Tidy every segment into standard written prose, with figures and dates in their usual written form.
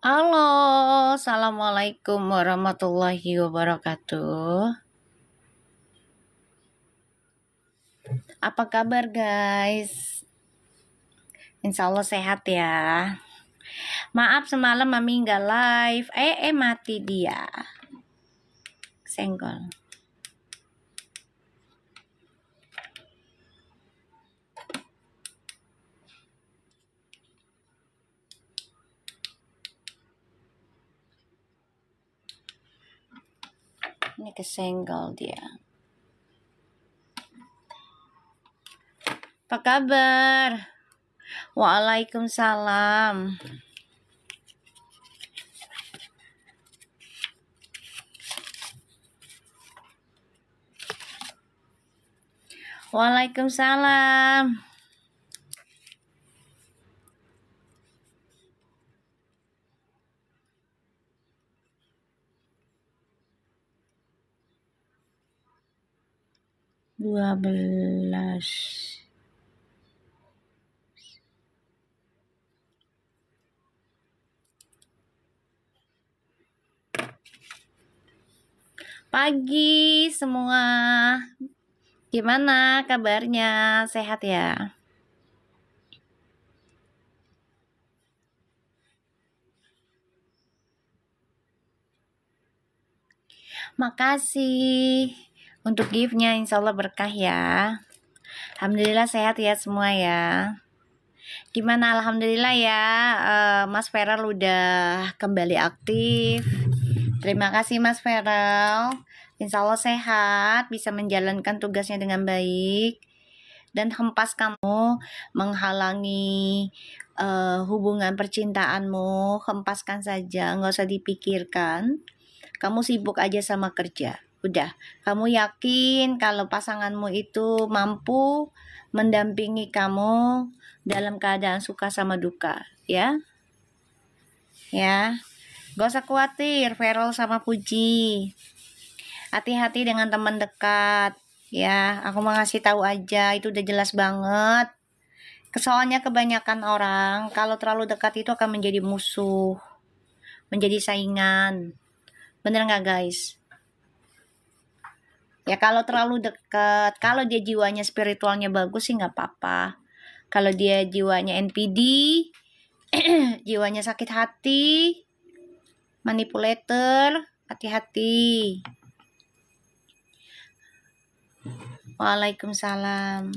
Halo, assalamualaikum warahmatullahi wabarakatuh. Apa kabar, guys? Insya Allah sehat ya. Maaf semalam mami nggak live. Mati dia. Senggol. Ini kesenggol dia. Apa kabar? Waalaikumsalam. Waalaikumsalam. Dua belas. Pagi semua. Gimana kabarnya? Sehat ya? Makasih untuk gift-nya, insya Allah berkah ya. Alhamdulillah sehat ya semua ya. Gimana alhamdulillah ya, Mas Feral udah kembali aktif. Terima kasih Mas Feral. Insya Allah sehat, bisa menjalankan tugasnya dengan baik. Dan hempas kamu menghalangi hubungan percintaanmu, hempaskan saja, nggak usah dipikirkan. Kamu sibuk aja sama kerja. Udah, kamu yakin kalau pasanganmu itu mampu mendampingi kamu dalam keadaan suka sama duka, ya? Ya, gak usah khawatir, Ferol sama Puji. Hati-hati dengan teman dekat, ya. Aku mau ngasih tahu aja, itu udah jelas banget. Soalnya kebanyakan orang kalau terlalu dekat itu akan menjadi musuh, menjadi saingan. Bener nggak guys? Ya kalau terlalu dekat, kalau dia jiwanya spiritualnya bagus sih nggak apa-apa. Kalau dia jiwanya NPD, jiwanya sakit hati, manipulator, hati-hati. Waalaikumsalam.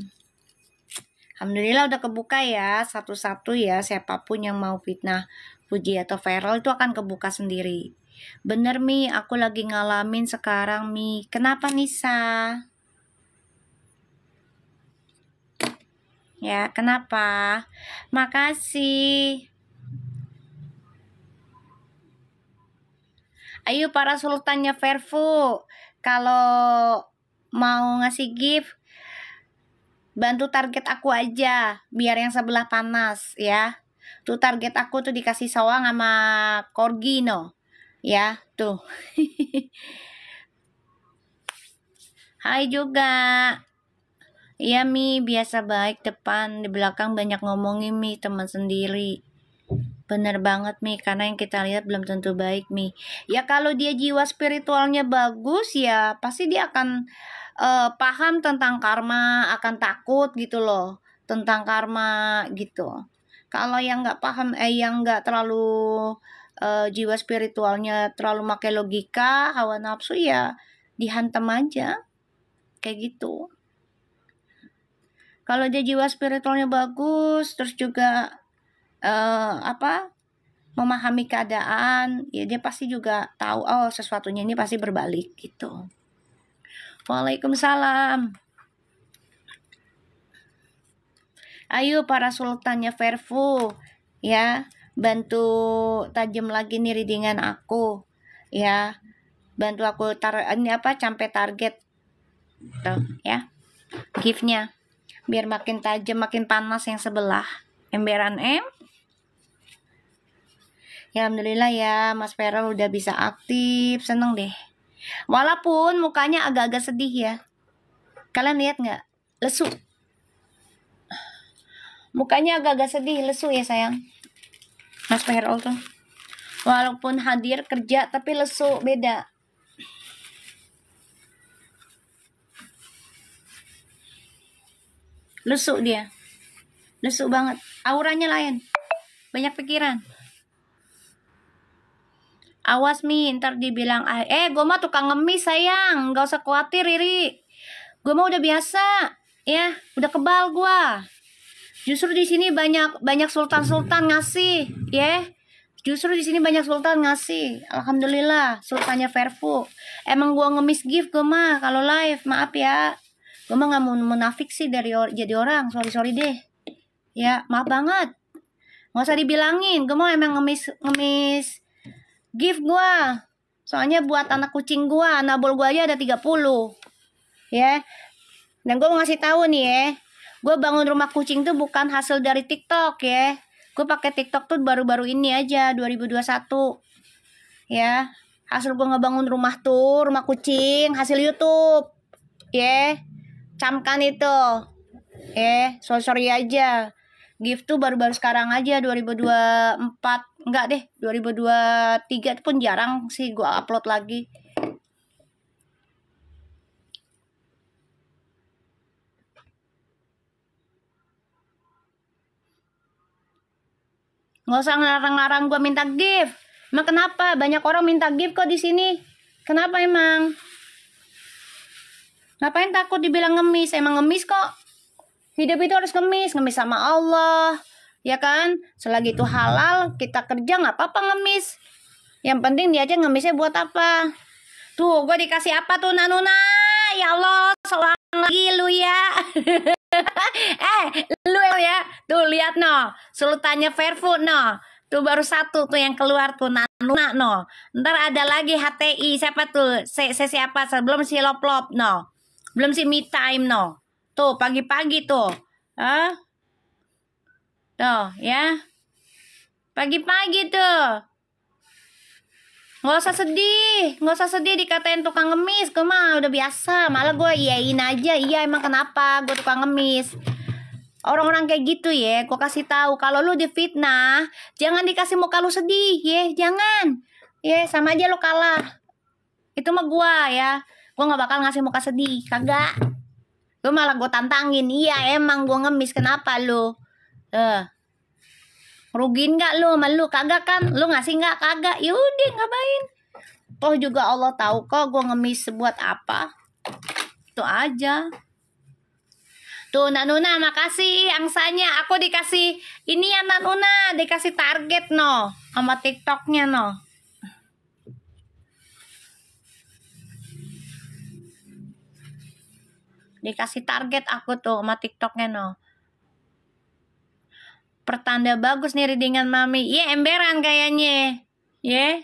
Alhamdulillah udah kebuka ya, satu-satu ya, siapapun yang mau fitnah Puji atau Feral itu akan kebuka sendiri. Bener Mi, aku lagi ngalamin sekarang Mi. Kenapa Nisa? Ya, kenapa? Makasih. Ayo para sultannya Verfu, kalau mau ngasih gift, bantu target aku aja, biar yang sebelah panas ya. Tuh target aku tuh dikasih sawang sama Corgino. Ya, tuh. Hai juga. Iya Mi, biasa baik depan, di belakang banyak ngomongin Mi, teman sendiri. Bener banget Mi, karena yang kita lihat belum tentu baik Mi. Ya kalau dia jiwa spiritualnya bagus ya pasti dia akan paham tentang karma, akan takut gitu loh tentang karma gitu. Kalau yang nggak paham, yang nggak terlalu jiwa spiritualnya terlalu pakai logika, hawa nafsu ya dihantam aja kayak gitu. Kalau dia jiwa spiritualnya bagus, terus juga memahami keadaan, ya dia pasti juga tahu oh sesuatunya ini pasti berbalik gitu. Waalaikumsalam. Ayo para sultannya Verfu ya, bantu tajam lagi nih readingan aku ya, bantu aku sampai target tuh ya giftnya, biar makin tajam makin panas yang sebelah emberan Ya alhamdulillah ya Mas Feral udah bisa aktif, seneng deh. Walaupun mukanya agak-agak sedih ya. Kalian lihat nggak? Lesu. Mukanya agak-agak sedih, lesu ya sayang. Mas Feral tuh. Walaupun hadir kerja tapi lesu, beda. Lesu dia. Lesu banget. Auranya lain. Banyak pikiran. Awas Mi, ntar dibilang, gue mah tukang ngemis sayang, gak usah khawatir Riri. Gue mah udah biasa, ya, udah kebal gue. Justru di sini banyak sultan-sultan ngasih, ya. Justru di sini banyak sultan ngasih. Alhamdulillah, sultannya Verfu. Emang gue ngemis gift gue mah kalau live, maaf ya. Gue mah nggak mau munafik sih jadi orang, sorry deh. Ya, maaf banget. Nggak usah dibilangin, gue mau emang ngemis gift gue. Soalnya buat anak kucing gue, nabol gue aja ada 30. Ya. Dan gue mau ngasih tahu nih ya. Gue bangun rumah kucing tuh bukan hasil dari TikTok ya. Gue pakai TikTok tuh baru-baru ini aja 2021. Ya. Hasil gue ngebangun rumah tuh, rumah kucing, hasil YouTube. Ya. Camkan itu. Sorry aja. Gift tuh baru-baru sekarang aja 2024. Enggak deh, 2023 pun jarang sih gue upload lagi. Nggak usah ngelarang-larang gue minta gift. Emang kenapa? Banyak orang minta gift kok di sini. Kenapa emang? Ngapain takut dibilang ngemis? Emang ngemis kok. Hidup itu harus ngemis sama Allah. Ya kan? Selagi itu halal, kita kerja nggak apa-apa ngemis. Yang penting dia aja ngemisnya buat apa? Tuh, gue dikasih apa tuh Nanuna? Ya Allah, seorang lagi lu ya. Lu ya. Tuh lihat no, sultannya Verfu no. Tuh baru satu tuh yang keluar tuh Nanuna no. Ntar ada lagi HTI siapa tuh? Siapa? Sebelum si Loplop no. Belum si Me Time no. Tuh pagi-pagi tuh. Tuh ya. Pagi-pagi tuh. Nggak usah sedih dikatain tukang ngemis. Gue mah udah biasa, malah gue iyain aja. Iya emang kenapa gue tukang ngemis. Orang-orang kayak gitu ya, gue kasih tahu kalau lu difitnah, jangan dikasih muka lu sedih ya, jangan. Ya sama aja lu kalah. Itu mah gue ya, gue nggak bakal ngasih muka sedih, kagak. Gue malah gue tantangin, iya emang gue ngemis, kenapa lu? Rugiin nggak lu sama lu? Kagak kan? Lu ngasih nggak? Kagak. Yaudah ngapain? Toh juga Allah tahu kok gue ngemis buat apa. Itu aja. Tuh Nanuna makasih angsanya. Aku dikasih ini ya Nanuna, dikasih target no sama TikToknya no. Dikasih target aku tuh sama TikToknya no. Pertanda bagus nih readingan mami. Iya emberan kayaknya. Ya.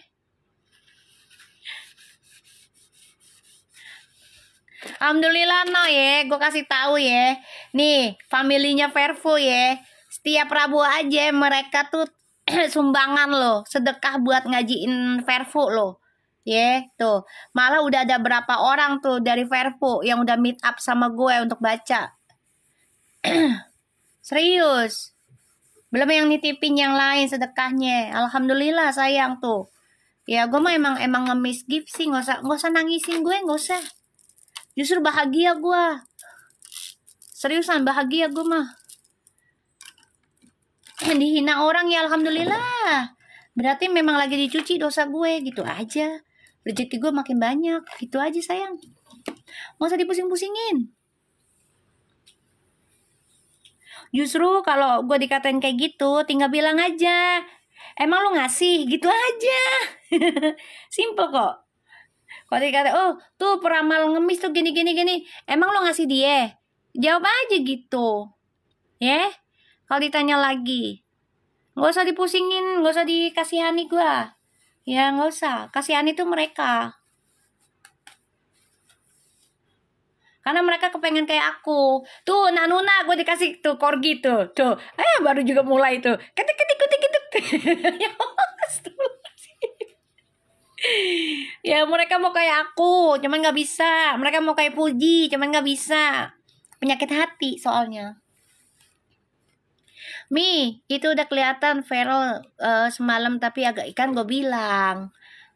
Alhamdulillah no ya. Gue kasih tahu ya. Nih, familinya Verfu ya. Setiap Rabu aja mereka tuh sumbangan loh, sedekah buat ngajiin Verfu loh. Ya, tuh. Malah udah ada berapa orang tuh dari Verfu yang udah meet up sama gue untuk baca. Serius. Belum yang nitipin yang lain sedekahnya. Alhamdulillah sayang tuh. Ya gue mah emang ngemis gift sih, nggak usah nangisin gue, nggak usah. Justru bahagia gue. Seriusan bahagia gue mah. Dihina orang ya alhamdulillah. Berarti memang lagi dicuci dosa gue, gitu aja. Rezeki gue makin banyak, gitu aja sayang. Nggak usah dipusing-pusingin. Justru kalau gue dikatain kayak gitu, tinggal bilang aja, emang lu ngasih, gitu aja. Simple kok. Kalau dikata, oh tuh peramal ngemis tuh gini, emang lu ngasih dia? Jawab aja gitu. Ya, kalau ditanya lagi, nggak usah dipusingin, nggak usah dikasihani gue. Ya nggak usah, kasihani tuh mereka. Karena mereka kepengen kayak aku. Tuh Nanuna gue dikasih tuh corgi tuh. Baru juga mulai tuh. Ketik. Ya mereka mau kayak aku, cuman nggak bisa. Mereka mau kayak Puji, cuman nggak bisa. Penyakit hati soalnya. Mi, itu udah kelihatan viral semalam, tapi agak ikan gue bilang.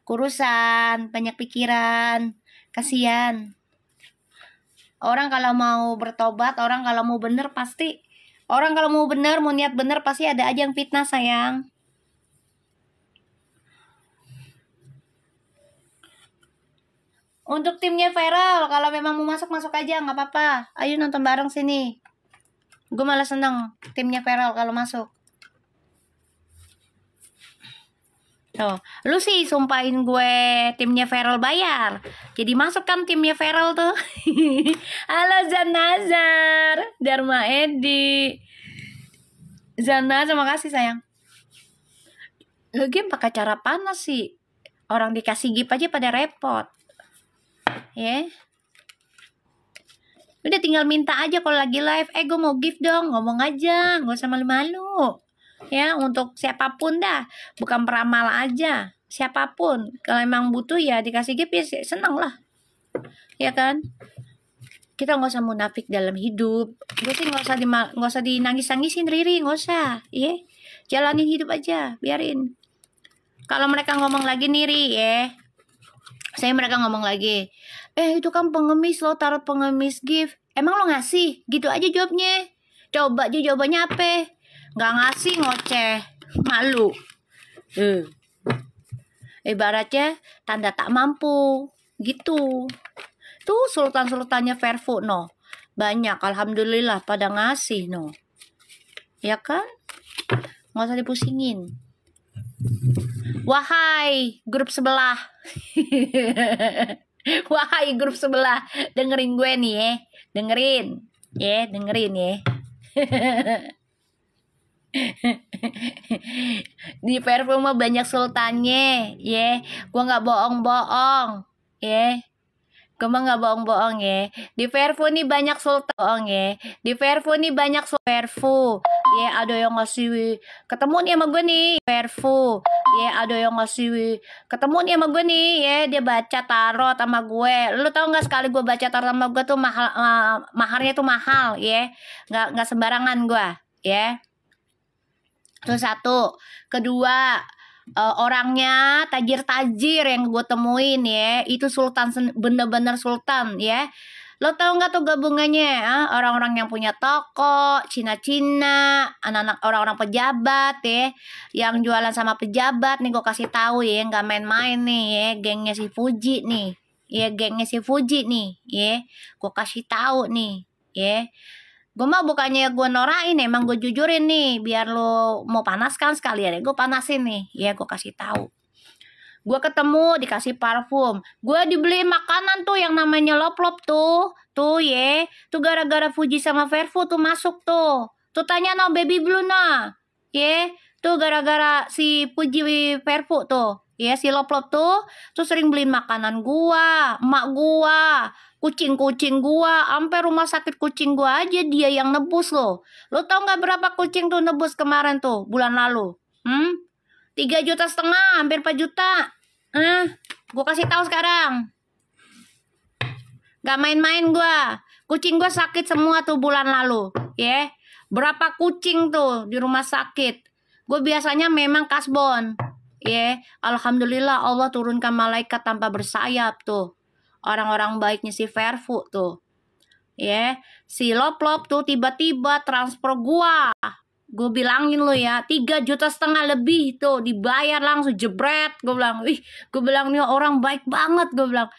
Kurusan, banyak pikiran. Kasihan. Orang kalau mau bertobat, orang kalau mau bener pasti. Orang kalau mau bener, mau niat bener pasti ada aja yang fitnah sayang. Untuk timnya viral, kalau memang mau masuk, masuk aja, nggak apa-apa. Ayo nonton bareng sini. Gue malah seneng timnya viral kalau masuk. Tuh, lu sih sumpahin gue timnya viral bayar. Jadi masuk kan timnya viral tuh. Halo Zanazar, Dharma Edi. Zana, terima kasih sayang. Lagi pakai cara panas sih. Orang dikasih gift aja pada repot. Ya. Udah tinggal minta aja kalau lagi live. Gue mau gift dong. Ngomong aja. Gak usah malu-malu. Ya, untuk siapapun dah. Bukan peramal aja. Siapapun. Kalau emang butuh ya dikasih gift ya seneng lah. Ya kan? Kita nggak usah munafik dalam hidup. Gue sih nggak usah dinangis-nangisin Riri. Nggak usah. Ya. Jalanin hidup aja. Biarin. Kalau mereka ngomong lagi nih, ya. Mereka ngomong lagi. Itu kan pengemis lo, taruh pengemis gift. Emang lo ngasih? Gitu aja jawabnya. Coba aja jawabannya apa? Nggak ngasih, ngoceh. Malu. Ibaratnya tanda tak mampu. Gitu. Tuh sultan-sultannya Verfu, no. Banyak, alhamdulillah pada ngasih, no. Ya kan? Nggak usah dipusingin. Wahai grup sebelah. Wahai grup sebelah, dengerin gue nih ya. Dengerin ya. Di Perfum mah banyak sultannya ya. Gue nggak bohong-bohong ya. Gue mah nggak bohong-bohong ya. Di Verfu nih banyak sultan ya. Di Verfu nih banyak Verfu. Ya, ada yang ngasih ketemu nih sama gue nih. Verfu. Ya, ada yang ngasih ketemu nih sama gue nih. Ya, dia baca tarot sama gue. Lu tau nggak sekali gue baca tarot sama gue tuh mahal, maharnya tuh mahal ya. Nggak sembarangan gue ya. Itu satu. Kedua, orangnya tajir-tajir yang gue temuin ya, itu sultan, bener-bener sultan ya. Lo tau nggak tuh gabungannya? Orang-orang yang punya toko, Cina-Cina, anak-anak orang-orang pejabat ya, yang jualan sama pejabat nih. Gue kasih tahu ya, nggak main-main nih ya, gengnya si Fuji nih, ya gengnya si Fuji nih ya. Gue kasih tahu nih ya. Gue mah bukannya gue norain, emang gue jujurin nih, biar lo mau panaskan sekalian ya, gue panasin nih, ya gue kasih tahu. Gue ketemu dikasih parfum, gue dibeliin makanan tuh yang namanya lop-lop tuh ya, tuh gara-gara Fuji sama Verfu tuh masuk tuh tanya no baby blue nah, ya, tuh gara-gara si Fuji Verfu tuh, ya si lop-lop tuh sering beliin makanan gua, emak gua, kucing-kucing gua, sampai rumah sakit kucing gua aja dia yang nebus loh. Lo tau nggak berapa kucing tuh nebus kemarin tuh bulan lalu? 3,5 juta, hampir 4 juta. Gua kasih tahu sekarang. Gak main-main gua. Kucing gua sakit semua tuh bulan lalu, ya. Berapa kucing tuh di rumah sakit? Gue biasanya memang kasbon, ya. Alhamdulillah Allah turunkan malaikat tanpa bersayap tuh. Orang-orang baiknya si Verfu tuh, ya. Si Lop-Lop tuh tiba-tiba transfer gua. Gue bilangin lo ya, 3,5 juta lebih tuh dibayar langsung jebret. Gue bilang, gue bilang nih orang baik banget, gue bilang.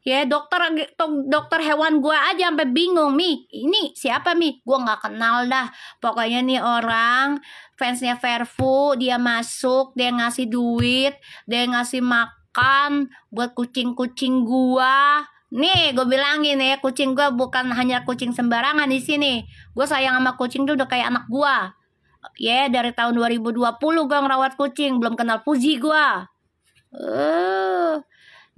Ya dokter hewan gue aja sampai bingung, Mi, ini siapa Mi? Gue nggak kenal dah. Pokoknya nih orang fansnya Verfu, dia masuk, dia ngasih duit, dia ngasih makan buat kucing-kucing gue. Nih gue bilangin ya, kucing gue bukan hanya kucing sembarangan di sini. Gue sayang sama kucing tuh udah kayak anak gue. Ya dari tahun 2020 gue ngerawat kucing, belum kenal Fuji gue.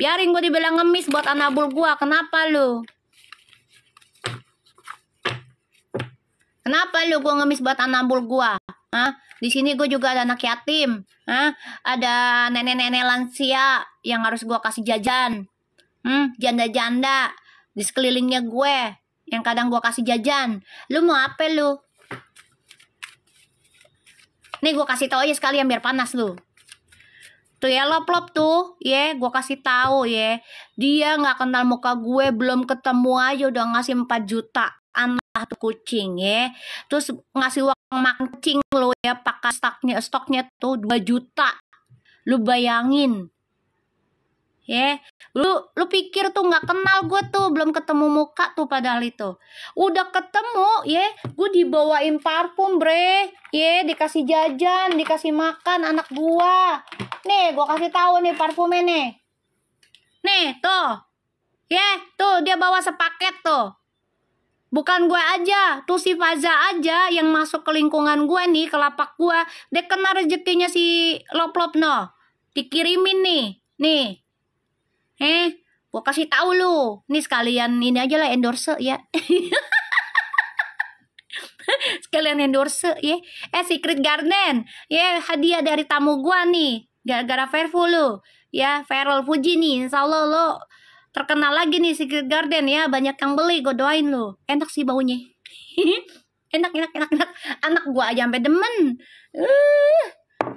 Biarin gue dibilang ngemis buat anabul gue. Kenapa lu? Kenapa lu gue ngemis buat anabul gue? Di sini gue juga ada anak yatim. Ada nenek-nenek lansia yang harus gue kasih jajan. Janda-janda di sekelilingnya gue yang kadang gue kasih jajan. Lu mau apa lu? Nih gue kasih tau aja sekalian biar panas lu. Tuh ya Loplop tuh, ya gue kasih tahu ya. Dia nggak kenal muka gue, belum ketemu aja udah ngasih 4 juta. Anak tuh kucing ya. Terus ngasih uang makan kucing lo ya, pakai stoknya tuh 2 juta. Lu bayangin. Ya, lu pikir tuh nggak kenal gue tuh, belum ketemu muka tuh padahal itu. Udah ketemu, ya, gue dibawain parfum, bre. Ya, dikasih jajan, dikasih makan anak gua. Nih, gua kasih tahu nih parfumnya nih. Nih, tuh. Ya, tuh dia bawa sepaket tuh. Bukan gue aja, tuh si Faza aja yang masuk ke lingkungan gue nih, ke lapak gue. Dia kena rezekinya si Loplop no. Dikirimin nih. Nih. Gua kasih tahu lu. Nih sekalian ini aja lah endorse ya. Sekalian endorse ya. Secret Garden. Ya, hadiah dari tamu gua nih. Gara-gara Fairful lu. Ya, Feral Fuji nih. Insya Allah lu terkenal lagi nih Secret Garden ya. Banyak yang beli, gue doain lu. Enak sih baunya. Enak. Anak gua aja sampai demen.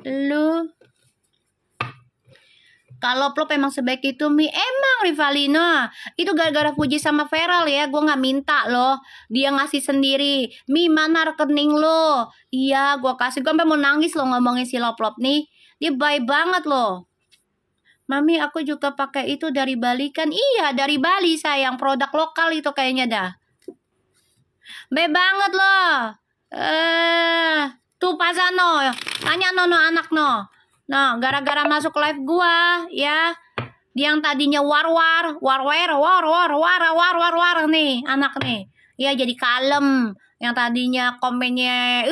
Lu. Kalau Plop emang sebaik itu Mi, emang Rivalina. Itu gara-gara Fuji sama Feral ya, gue nggak minta loh. Dia ngasih sendiri. Mi, mana rekening lo? Iya, gue kasih. Gue sampai mau nangis loh ngomongin si Loplop nih. Dia baik banget loh. Mami, aku juga pakai itu dari Bali kan? Iya, dari Bali sayang. Produk lokal itu kayaknya dah. Baik banget loh. Tuh Pasano, tanya nono anak no. Nah, gara-gara masuk live gua, ya, yang tadinya war nih, anak nih, ya jadi kalem. Yang tadinya komennya,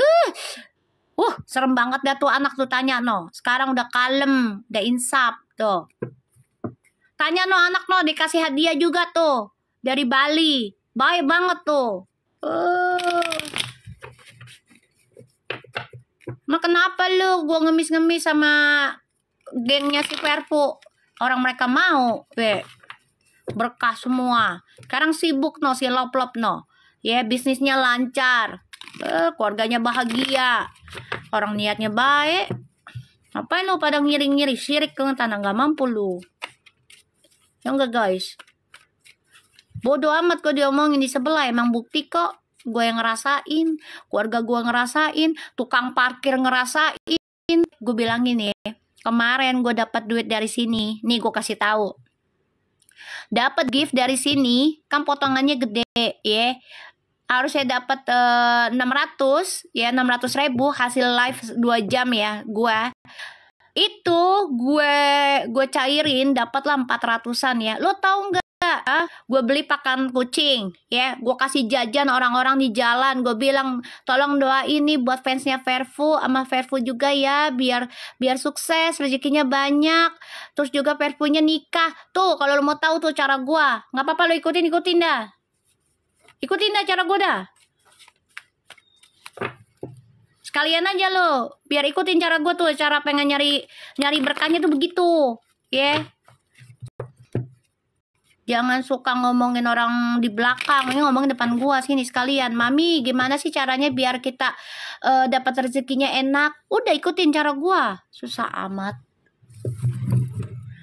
serem banget dah tuh anak tuh tanya no. Sekarang udah kalem, udah insaf tuh. Tanya no anak no, dikasih hadiah juga tuh dari Bali, baik banget tuh. Nah kenapa lu gua ngemis-ngemis sama gengnya si Perpu? Orang mereka mau, berkah semua. Sekarang sibuk no si Loplop no. Ya, bisnisnya lancar. Keluarganya bahagia. Orang niatnya baik. Ngapain lu pada ngiri-ngiri syirik ke tanah nggak mampu lu. Ya enggak guys. Bodoh amat kok diomongin di sebelah, emang bukti kok. Gue yang ngerasain, keluarga gue ngerasain, tukang parkir ngerasain. Gue bilangin ya, kemarin gue dapat duit dari sini. Nih gue kasih tahu. Dapat gift dari sini, kan potongannya gede ya. Harusnya dapat 600 ya, 600.000 hasil live 2 jam ya. Gue cairin dapatlah 400-an ya. Lo tahu nggak? Gue beli pakan kucing ya, gue kasih jajan orang-orang di jalan. Gue bilang tolong doain nih buat fansnya Fairful sama Fairful juga ya, biar sukses, rezekinya banyak. Terus juga Fairfulnya nikah tuh. Kalau lo mau tahu tuh cara gue, nggak apa-apa lo ikutin dah cara gue dah. Sekalian aja lo biar ikutin cara gue tuh, cara pengen nyari berkahnya tuh begitu ya. Jangan suka ngomongin orang di belakang, ini ngomongin depan gua sini sekalian. Mami, gimana sih caranya biar kita dapat rezekinya enak? Udah ikutin cara gua, susah amat.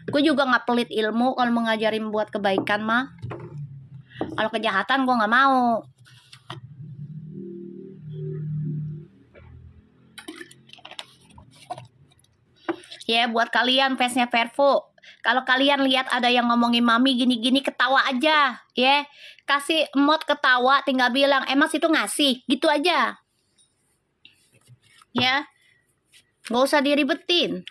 Gue juga nggak pelit ilmu kalau mau ngajarin buat kebaikan mah. Kalau kejahatan gua nggak mau. Ya, buat kalian fansnya Fairful. Kalau kalian lihat ada yang ngomongin Mami gini-gini, ketawa aja, ya. Kasih emot ketawa, tinggal bilang, emang situ ngasih, gitu aja. Ya, gak usah diribetin.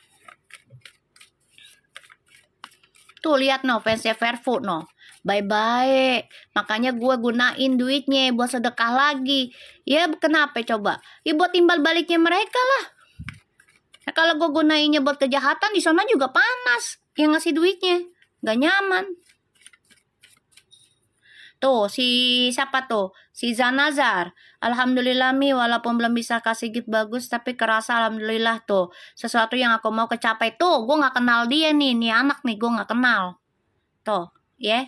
Tuh, lihat no, fansnya Fairful no. Bye-bye. Makanya gue gunain duitnya buat sedekah lagi. Ya, kenapa coba? Ya, buat timbal baliknya mereka lah. Nah, kalau gue gunainnya buat kejahatan, di sana juga panas. Yang ngasih duitnya gak nyaman. Tuh si siapa tuh, si Zanazar. Alhamdulillah Mi, walaupun belum bisa kasih gift bagus, tapi kerasa alhamdulillah tuh sesuatu yang aku mau kecapai. Tuh gue nggak kenal dia nih anak nih, gue nggak kenal tuh ya.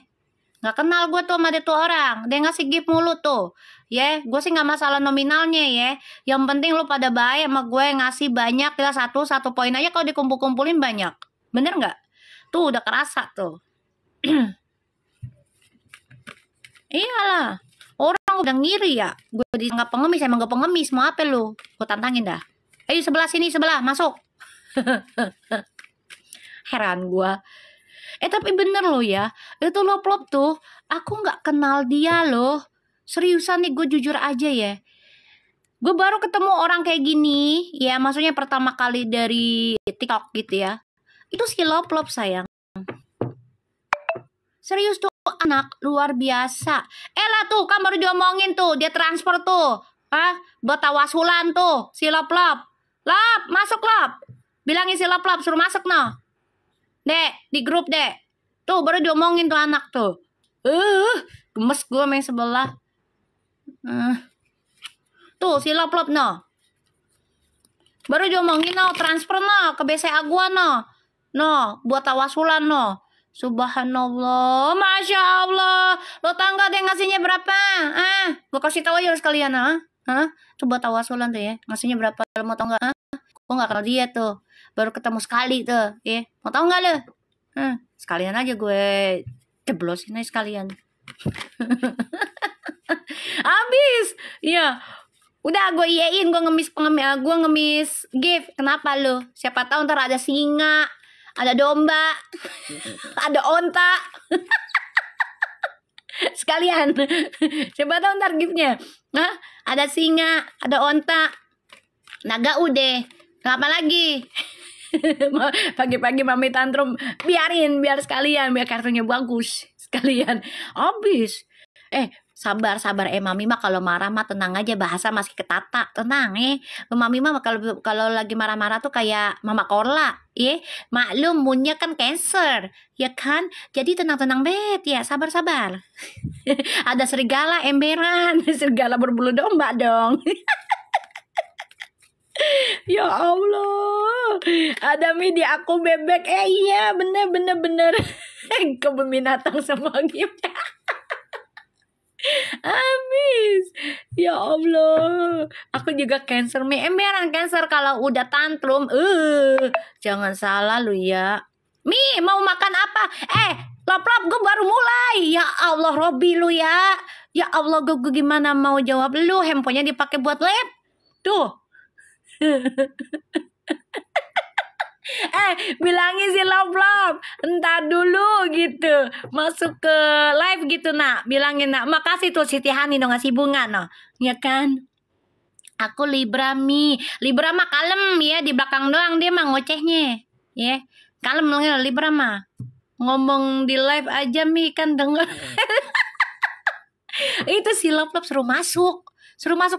Nggak kenal gue tuh sama dia tuh orang. Dia ngasih gift mulu tuh. Ya, gue sih nggak masalah nominalnya ya. Yang penting lu pada baik sama gue, ngasih banyak ya, satu poin aja kalau dikumpul-kumpulin banyak. Bener nggak? Tuh udah kerasa tuh. Iyalah. Orang udah ngiri ya. Gue dianggap pengemis, emang gue pengemis. Mau apa lu? Gue tantangin dah. Ayo sebelah sini, sebelah, masuk. Heran gue. Tapi bener loh ya. Itu Loplop tuh, aku nggak kenal dia loh. Seriusan nih, gue jujur aja ya. Gue baru ketemu orang kayak gini. Ya maksudnya pertama kali dari TikTok gitu ya. Itu si Loplop sayang. Serius tuh anak luar biasa. Lah tuh kan baru diomongin tuh, dia transfer tuh. Buat tawasulan tuh, si Loplop. Lop, masuk Lop. Bilangin si Loplop suruh masuk no. Dek, di grup dek. Tuh baru diomongin tuh anak tuh. Gemes gue main sebelah. Tuh si Loplop no. Baru diomongin no, transfer no ke BCA gua no. No, buat tawasulan no. Subhanallah, Masya Allah. Lo tau gak dia ngasihnya berapa? Gue kasih tahu aja sekalian Coba tawasulan tuh ya. Ngasihnya berapa? Lo mau tau gak? Gue gak kenal dia tuh. Baru ketemu sekali tuh ya. Mau tau gak lo? Sekalian aja gue jeblosin aja sekalian. Habis. Iya. Udah gue iyain, gue ngemis gift. Kenapa lo? Siapa tahu ntar ada singa, ada domba, ada onta. Sekalian. Siapa tahu ntar giftnya. Ada singa, ada onta, naga udah. Kenapa lagi? Pagi-pagi mami tantrum. Biarin, biar sekalian, biar kartunya bagus. Sekalian. Habis. Sabar mami mah kalau marah mah tenang aja, bahasa masih ketata, tenang mami mah kalau lagi marah-marah tuh kayak Mama Korla maklum moonnya kan Cancer ya kan, jadi tenang-tenang bet ya, sabar ada serigala emberan serigala berbulu domba dong. Ya Allah, ada mie di aku bebek iya bener kebun binatang semua gitu. Habis. Ya Allah, aku juga Cancer mi emberan Cancer kalau udah tantrum. Jangan salah lu ya. Mi mau makan apa? Lop gue baru mulai. Ya Allah Robi lu ya. Ya Allah gue gimana mau jawab lu, handphonenya dipakai buat lab. Tuh. Bilangin si Lop entar dulu gitu, masuk ke live gitu nak, bilangin nak, makasih tuh Siti Hani dong ngasih bunga no, ya kan. Aku Libra mah kalem ya, di belakang doang dia mah ngocehnya ya, kalem Libra mah ngomong di live aja kan denger. Itu si Lop suruh masuk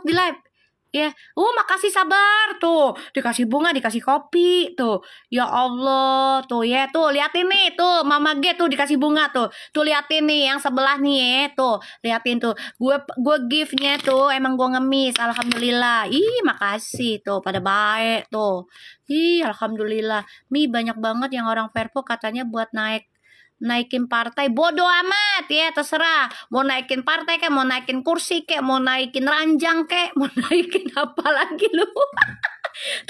di live ya. Makasih sabar tuh, dikasih bunga, dikasih kopi tuh. Ya Allah tuh ya, tuh liatin nih tuh Mama G tuh dikasih bunga tuh liatin nih yang sebelah nih tuh liatin tuh, gue giftnya tuh emang gue ngemis, alhamdulillah. Makasih tuh pada baik tuh. Alhamdulillah. Banyak banget yang orang Verpo katanya buat naikin partai, bodoh amat ya, terserah mau naikin partai kayak, mau naikin kursi kayak, mau naikin ranjang kayak, mau naikin apa lagi lu.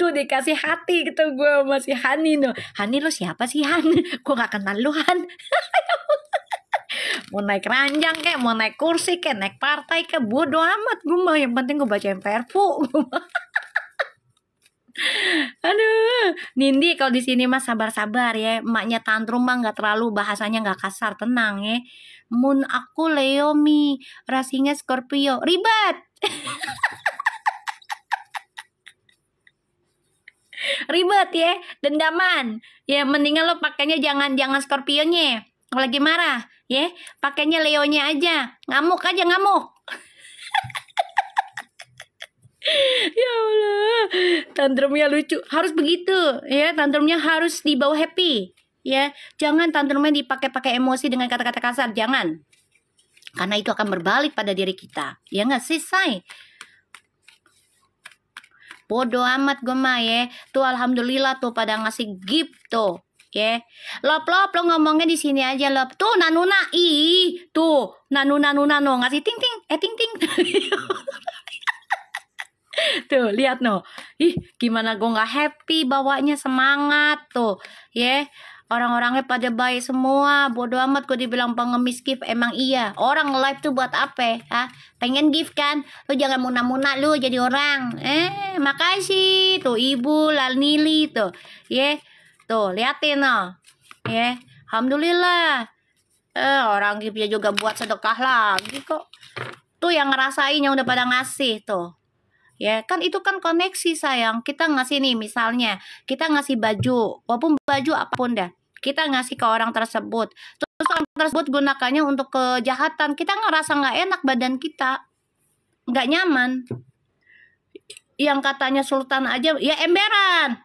Tuh dikasih hati gitu gue masih Hani no. Hani lu siapa sih Han? Gue gak kenal lu Han. Mau naik ranjang kayak, mau naik kursi kayak, naik partai kayak, bodoh amat gue mah, yang penting gue bacain Perpu. Aduh, Nindi kalau di sini mah sabar ya, emaknya tantrum mah nggak terlalu, bahasanya nggak kasar, tenang ya. Moon aku Leo rasinya Scorpio, ribet. Ribet ya, dendaman ya, mendingan lo pakainya jangan Scorpionnya kalau lagi marah ya, pakainya Leonya aja, ngamuk aja ngamuk. Ya Allah, tantrumnya lucu, harus begitu ya, tantrumnya harus dibawa happy ya, jangan tantrumnya dipakai emosi dengan kata-kata kasar, jangan, karena itu akan berbalik pada diri kita ya nggak sih say. Bodoh amat gue mah ya. Tuh alhamdulillah tuh pada ngasih gift tuh Ya, lop lo ngomongnya di sini aja lop. Tuh Nanuna, tuh Nanuna ngasih ting ting, ting ting. Tuh lihat no, gimana gue nggak happy bawanya, semangat tuh, ya. Orang-orangnya pada baik semua, bodo amat gue dibilang pengemis gift. Emang iya, orang live tuh buat apa? Pengen gift kan? Lu jangan muna-muna lu jadi orang. Makasih tuh Ibu Lalnili tuh, ya. Tuh liatin no, ya. Alhamdulillah. Orang giftnya juga buat sedekah lagi kok. Tuh yang ngerasain yang udah pada ngasih tuh. Ya kan itu kan koneksi sayang. Kita ngasih nih misalnya, kita ngasih baju, walaupun baju apapun dah, kita ngasih ke orang tersebut, terus orang tersebut gunakannya untuk kejahatan, kita ngerasa nggak enak, badan kita nggak nyaman. Yang katanya sultan aja ya emberan,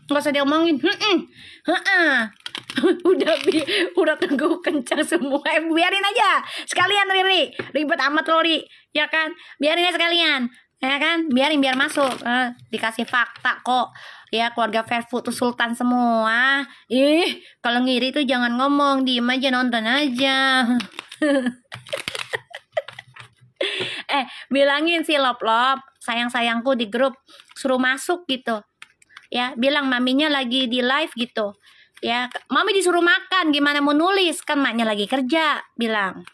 nggak usah diomongin, udah tunggu kencang semua. Biarin aja sekalian Riri, ribet amat Lori, ya kan, biarin aja sekalian, ya kan, biarin biar masuk. Dikasih fakta kok, ya keluarga Fairfood tuh sultan semua. Kalau ngiri tuh jangan ngomong, diem aja, nonton aja. Bilangin si lop sayang-sayangku di grup, suruh masuk gitu ya, bilang maminya lagi di live gitu ya, mami disuruh makan, gimana mau nulis, kan maknya lagi kerja. Bilang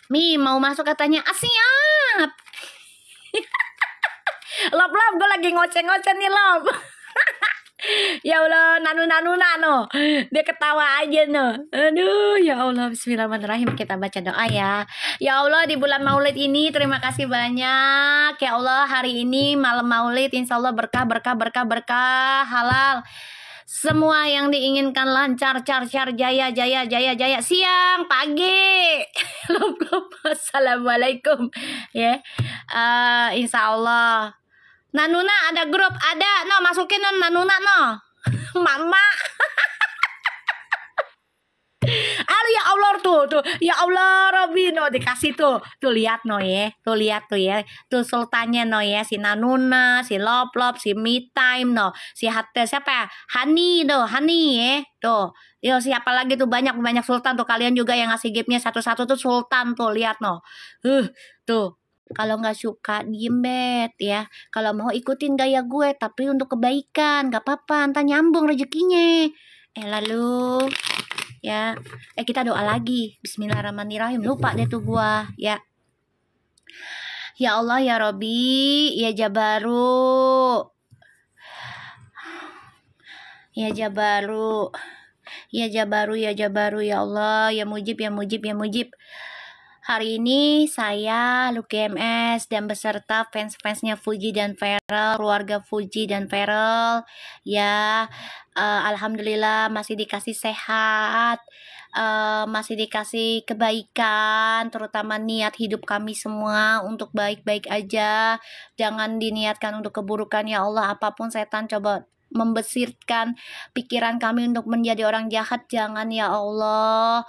Mi mau masuk katanya, siap. Lop gue lagi ngoceh-ngoceh nih lop. Ya Allah, Nanuna no, dia ketawa aja no. Aduh ya Allah, bismillahirrahmanirrahim. Kita baca doa ya. Ya Allah, di bulan Maulid ini terima kasih banyak ya Allah, hari ini malam Maulid insya Allah berkah halal, semua yang diinginkan lancar, jaya, siang, pagi. Assalamualaikum ya. Insya Allah. Nanuna ada grup, ada no, masukin no Nanuna no. Mama. Aduh ya Allah tuh ya Allah Robin no, dikasih tuh lihat no ya, tuh lihat tuh ya, tuh sultannya no ya, si Nanuna, si Lop, si Me Time no, si Hatta, siapa ya, Hani ya tuh. Yo siapa lagi tuh, banyak sultan tuh, kalian juga yang ngasih giftnya satu-satu tuh sultan tuh, lihat no. Tuh. Kalau nggak suka diem bet ya, kalau mau ikutin gaya gue tapi untuk kebaikan nggak apa-apa, entah nyambung rezekinya. Lalu ya kita doa lagi, bismillahirrahmanirrahim, lupa deh tuh gua ya. Ya Allah ya Robi, ya Jabaru, ya Jabaru, ya Allah, ya Mujib. Hari ini saya Lucky MS dan beserta fans-fansnya Fuji dan Feral, keluarga Fuji dan Feral ya, alhamdulillah masih dikasih sehat, masih dikasih kebaikan, terutama niat hidup kami semua untuk baik-baik aja, jangan diniatkan untuk keburukan ya Allah. Apapun setan coba membesirkan pikiran kami untuk menjadi orang jahat, jangan ya Allah,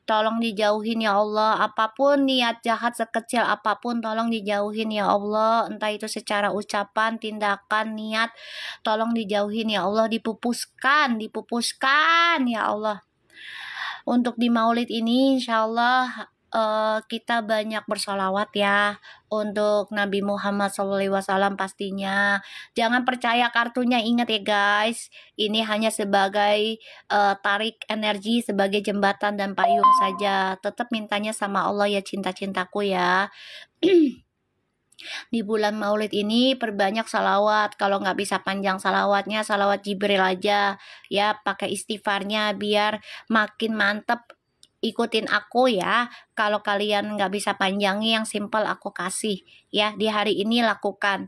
tolong dijauhin ya Allah. Apapun niat jahat sekecil apapun tolong dijauhin ya Allah, entah itu secara ucapan, tindakan, niat, tolong dijauhin ya Allah, dipupuskan ya Allah. Untuk di Maulid ini insya Allah kita banyak bersolawat ya untuk Nabi Muhammad SAW pastinya. Jangan percaya kartunya, ingat ya guys, ini hanya sebagai tarik energi, sebagai jembatan dan payung saja. Tetap mintanya sama Allah ya, cinta-cintaku ya. Di bulan Maulid ini perbanyak salawat. Kalau nggak bisa panjang salawatnya, salawat Jibril aja ya, pakai istighfarnya biar makin mantep. Ikutin aku ya. Kalau kalian nggak bisa panjangi, yang simple aku kasih ya. Di hari ini lakukan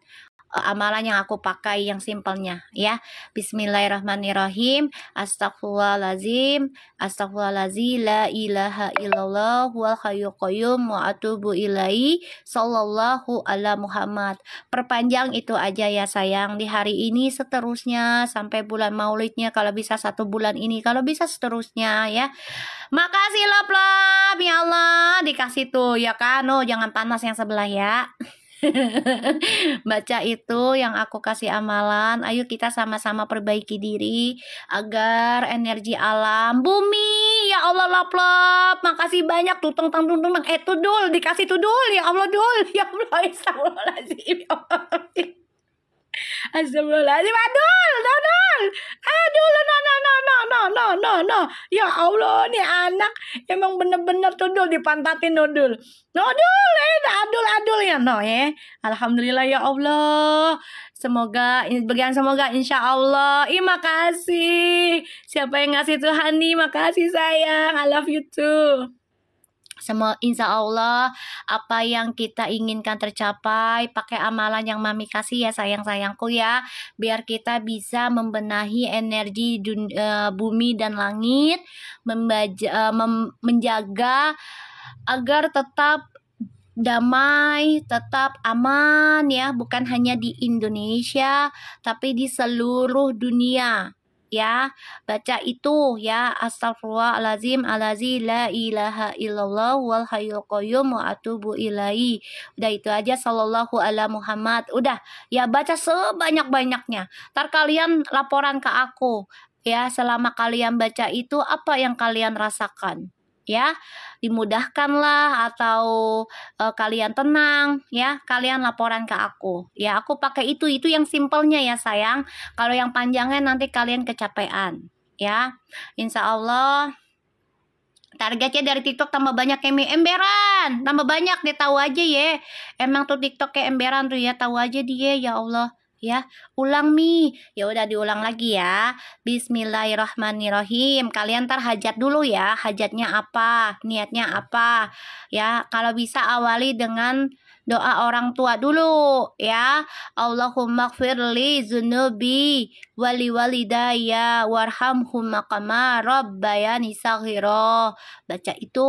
amalan yang aku pakai yang simpelnya ya. Bismillahirrahmanirrahim. Astagfirullahaladzim, la ilaha illallah wal hayyul qayyum wa atubu ilaihi sallallahu ala Muhammad. Perpanjang itu aja ya sayang, di hari ini seterusnya sampai bulan Maulidnya, kalau bisa 1 bulan ini, kalau bisa seterusnya ya. Makasih lop ya Allah, dikasih tuh ya kan. Jangan panas yang sebelah ya. Baca itu yang aku kasih amalan. Ayo kita sama-sama perbaiki diri agar energi alam bumi, ya Allah, lap-lap, makasih banyak tuh teng teng tung tung. Tudul dikasih tudul, ya Allah, dul, ya Allah, astagfirullahaladzim, ya Allah. Astagfirullahaladzim, adul, dodol, adul, no. Ya Allah, nih anak emang bener-bener tudul dipantatin nodul, adul ya, no ya. Alhamdulillah ya Allah. Semoga insya Allah. Makasih. Siapa yang ngasih Tuhan nih, makasih sayang. I love you too. Semua insya Allah apa yang kita inginkan tercapai. Pakai amalan yang mami kasih ya sayang-sayangku ya, biar kita bisa membenahi energi bumi dan langit, menjaga agar tetap damai, tetap aman ya, bukan hanya di Indonesia tapi di seluruh dunia. Ya, baca itu ya, astagfirullahalazim allazi la ilaha illallah wal hayyul qayyum wa atubu ilaihi. Udah itu aja, sallallahu ala Muhammad. Udah ya, baca sebanyak-banyaknya. Ntar kalian laporan ke aku ya, selama kalian baca itu apa yang kalian rasakan ya, dimudahkanlah atau kalian tenang ya, kalian laporan ke aku ya. Aku pakai itu yang simpelnya ya sayang. Kalau yang panjangnya nanti kalian kecapean ya. Insya Allah targetnya dari TikTok tambah banyak emberan, tambah banyak deh, tahu aja ya. Emang tuh TikTok kayak emberan tuh ya, tahu aja dia ya Allah. Ya, ulang Mi. Ya udah diulang lagi ya. Bismillahirrahmanirrahim. Kalian ntar hajat dulu ya. Hajatnya apa? Niatnya apa? Ya, kalau bisa awali dengan doa orang tua dulu ya. Allahumma gfirli zunubi wali walidayya warhamhum kama rabbayani shaghira. Baca itu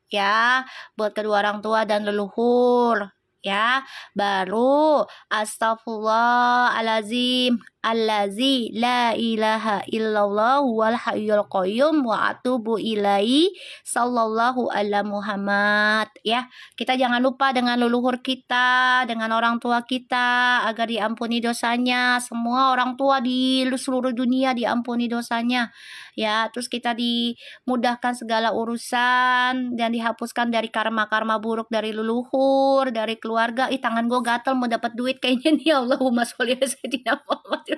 ya, buat kedua orang tua dan leluhur ya. Baru astagfirullahalazim allazi la ilaha illallah wal hayyul qayyum wa atubu ilaihi, sallallahu ala Muhammad ya. Kita jangan lupa dengan leluhur kita, dengan orang tua kita agar diampuni dosanya. Semua orang tua di seluruh dunia diampuni dosanya ya. Terus kita dimudahkan segala urusan dan dihapuskan dari karma-karma buruk dari leluhur, dari keluarga. Tangan gue gatel mau dapat duit kayaknya nih. Allahumma sholli ala sayyidina Muhammad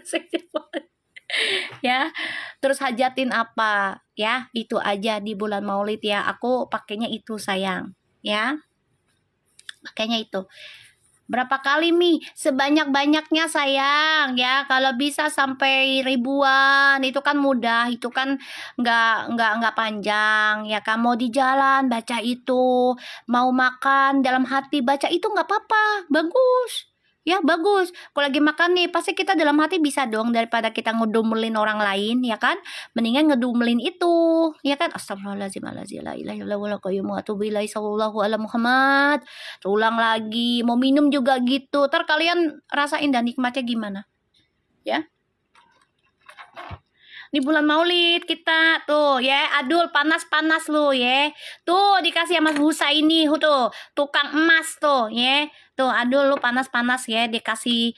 ya. Terus hajatin apa ya, itu aja di bulan Maulid ya. Aku pakainya itu sayang ya, pakainya itu. Berapa kali Mi? Sebanyak-banyaknya sayang ya. Kalau bisa sampai ribuan, itu kan mudah, itu kan nggak panjang ya. Kamu mau di jalan baca itu, mau makan dalam hati baca itu, nggak apa-apa, bagus. Ya bagus. Kalau lagi makan nih, pasti kita dalam hati bisa dong, daripada kita ngedumelin orang lain ya kan. Mendingan ngedumelin itu ya kan. Astagfirullahaladzim la ilaha illallah wal qayyum wa atubu ilaihi, sallallahu ala Muhammad. Ulang lagi. Mau minum juga gitu. Ntar kalian rasain dan nikmatnya gimana ya. Di bulan Maulid kita tuh ya, adul panas-panas lu ya. Tuh dikasih sama Husa ini tuh, tukang emas tuh ya. Tuh adul lu panas-panas ya, dikasih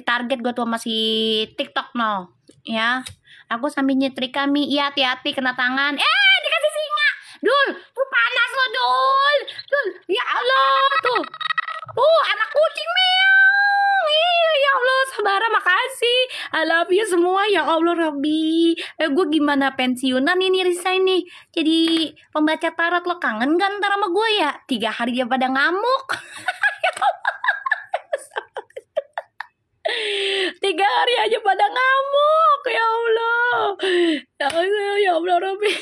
target gue tuh masih TikTok no ya. Aku sambil nyetrika Mi, iya hati-hati kena tangan. Dikasih singa. Dul, tuh panas lo Dul. Ya Allah tuh. Anak kucing meow. Ya Allah, saudara makasih. I love you semua ya Allah Rabbi. Gue gimana pensiunan ini resign nih. Jadi pembaca tarot, lo kangen gak ntar sama gue ya? 3 hari dia pada ngamuk. 3 hari aja pada ngamuk. Ya Allah. Ya Allah Rabbi.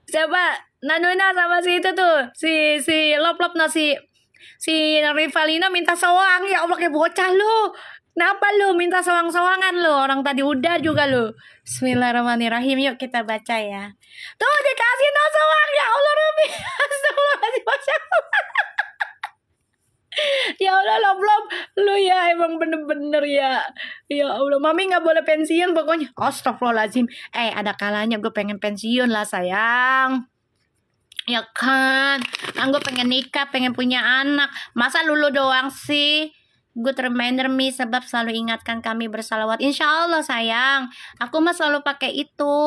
Siapa? Nanuna sama si itu tuh. Si lop-lop nasi. Si Rivalina minta soang. Ya Allah, kayak bocah lu. Kenapa lu minta soang-soangan lu? Orang tadi udah juga lu. Bismillahirrahmanirrahim. Yuk kita baca ya. Tuh dikasih no soang. Ya Allah Rabbi. Astagfirullahaladzim. Ya Allah, lop-lop lu ya emang bener-bener ya. Ya Allah, mami gak boleh pensiun pokoknya. Astagfirullahaladzim. Ada kalanya gue pengen pensiun lah sayang. Ya kan gue pengen nikah, pengen punya anak. Masa lulu doang sih? Good reminder me, sebab selalu ingatkan kami bersalawat. Insya Allah sayang, aku mah selalu pakai itu.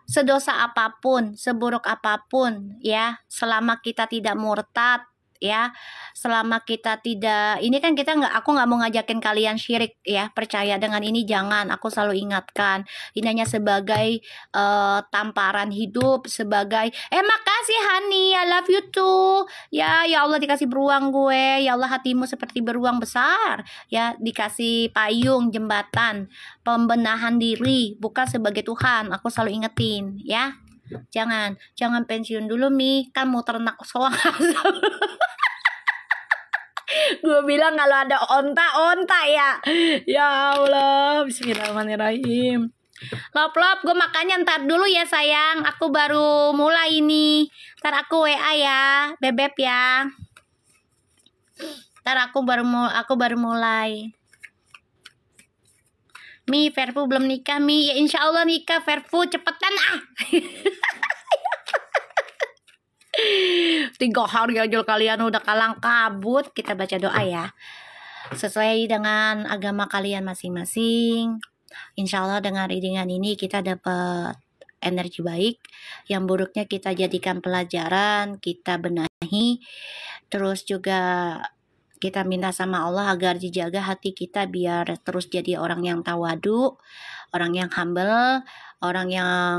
Sedosa apapun, seburuk apapun, ya, selama kita tidak murtad, ya, selama kita tidak, ini kan kita nggak, aku nggak mau ngajakin kalian syirik, ya, percaya dengan ini jangan. Aku selalu ingatkan, ini hanya sebagai tamparan hidup, sebagai makasih honey, I love you too, ya, ya Allah dikasih beruang gue, ya Allah hatimu seperti beruang besar, ya, dikasih payung, jembatan, pembenahan diri, bukan sebagai Tuhan. Aku selalu ingetin, ya. Jangan pensiun dulu Mi, kan mau ternak soang. Gue bilang kalau ada onta ya. Ya Allah, bismillahirrahmanirrahim. Lop, gue makannya ntar dulu ya sayang. Aku baru mulai ini. Ntar aku WA ya, bebek ya. Ntar aku baru mulai. Mi, Verfu belum nikah Mi. Ya insya Allah nikah Verfu, cepetan ah. 3 hari aja kalian udah kalang kabut. Kita baca doa ya, sesuai dengan agama kalian masing-masing. Insya Allah dengan readingan ini kita dapat energi baik. Yang buruknya kita jadikan pelajaran, kita benahi. Terus juga kita minta sama Allah agar dijaga hati kita biar terus jadi orang yang tawadu, orang yang humble, orang yang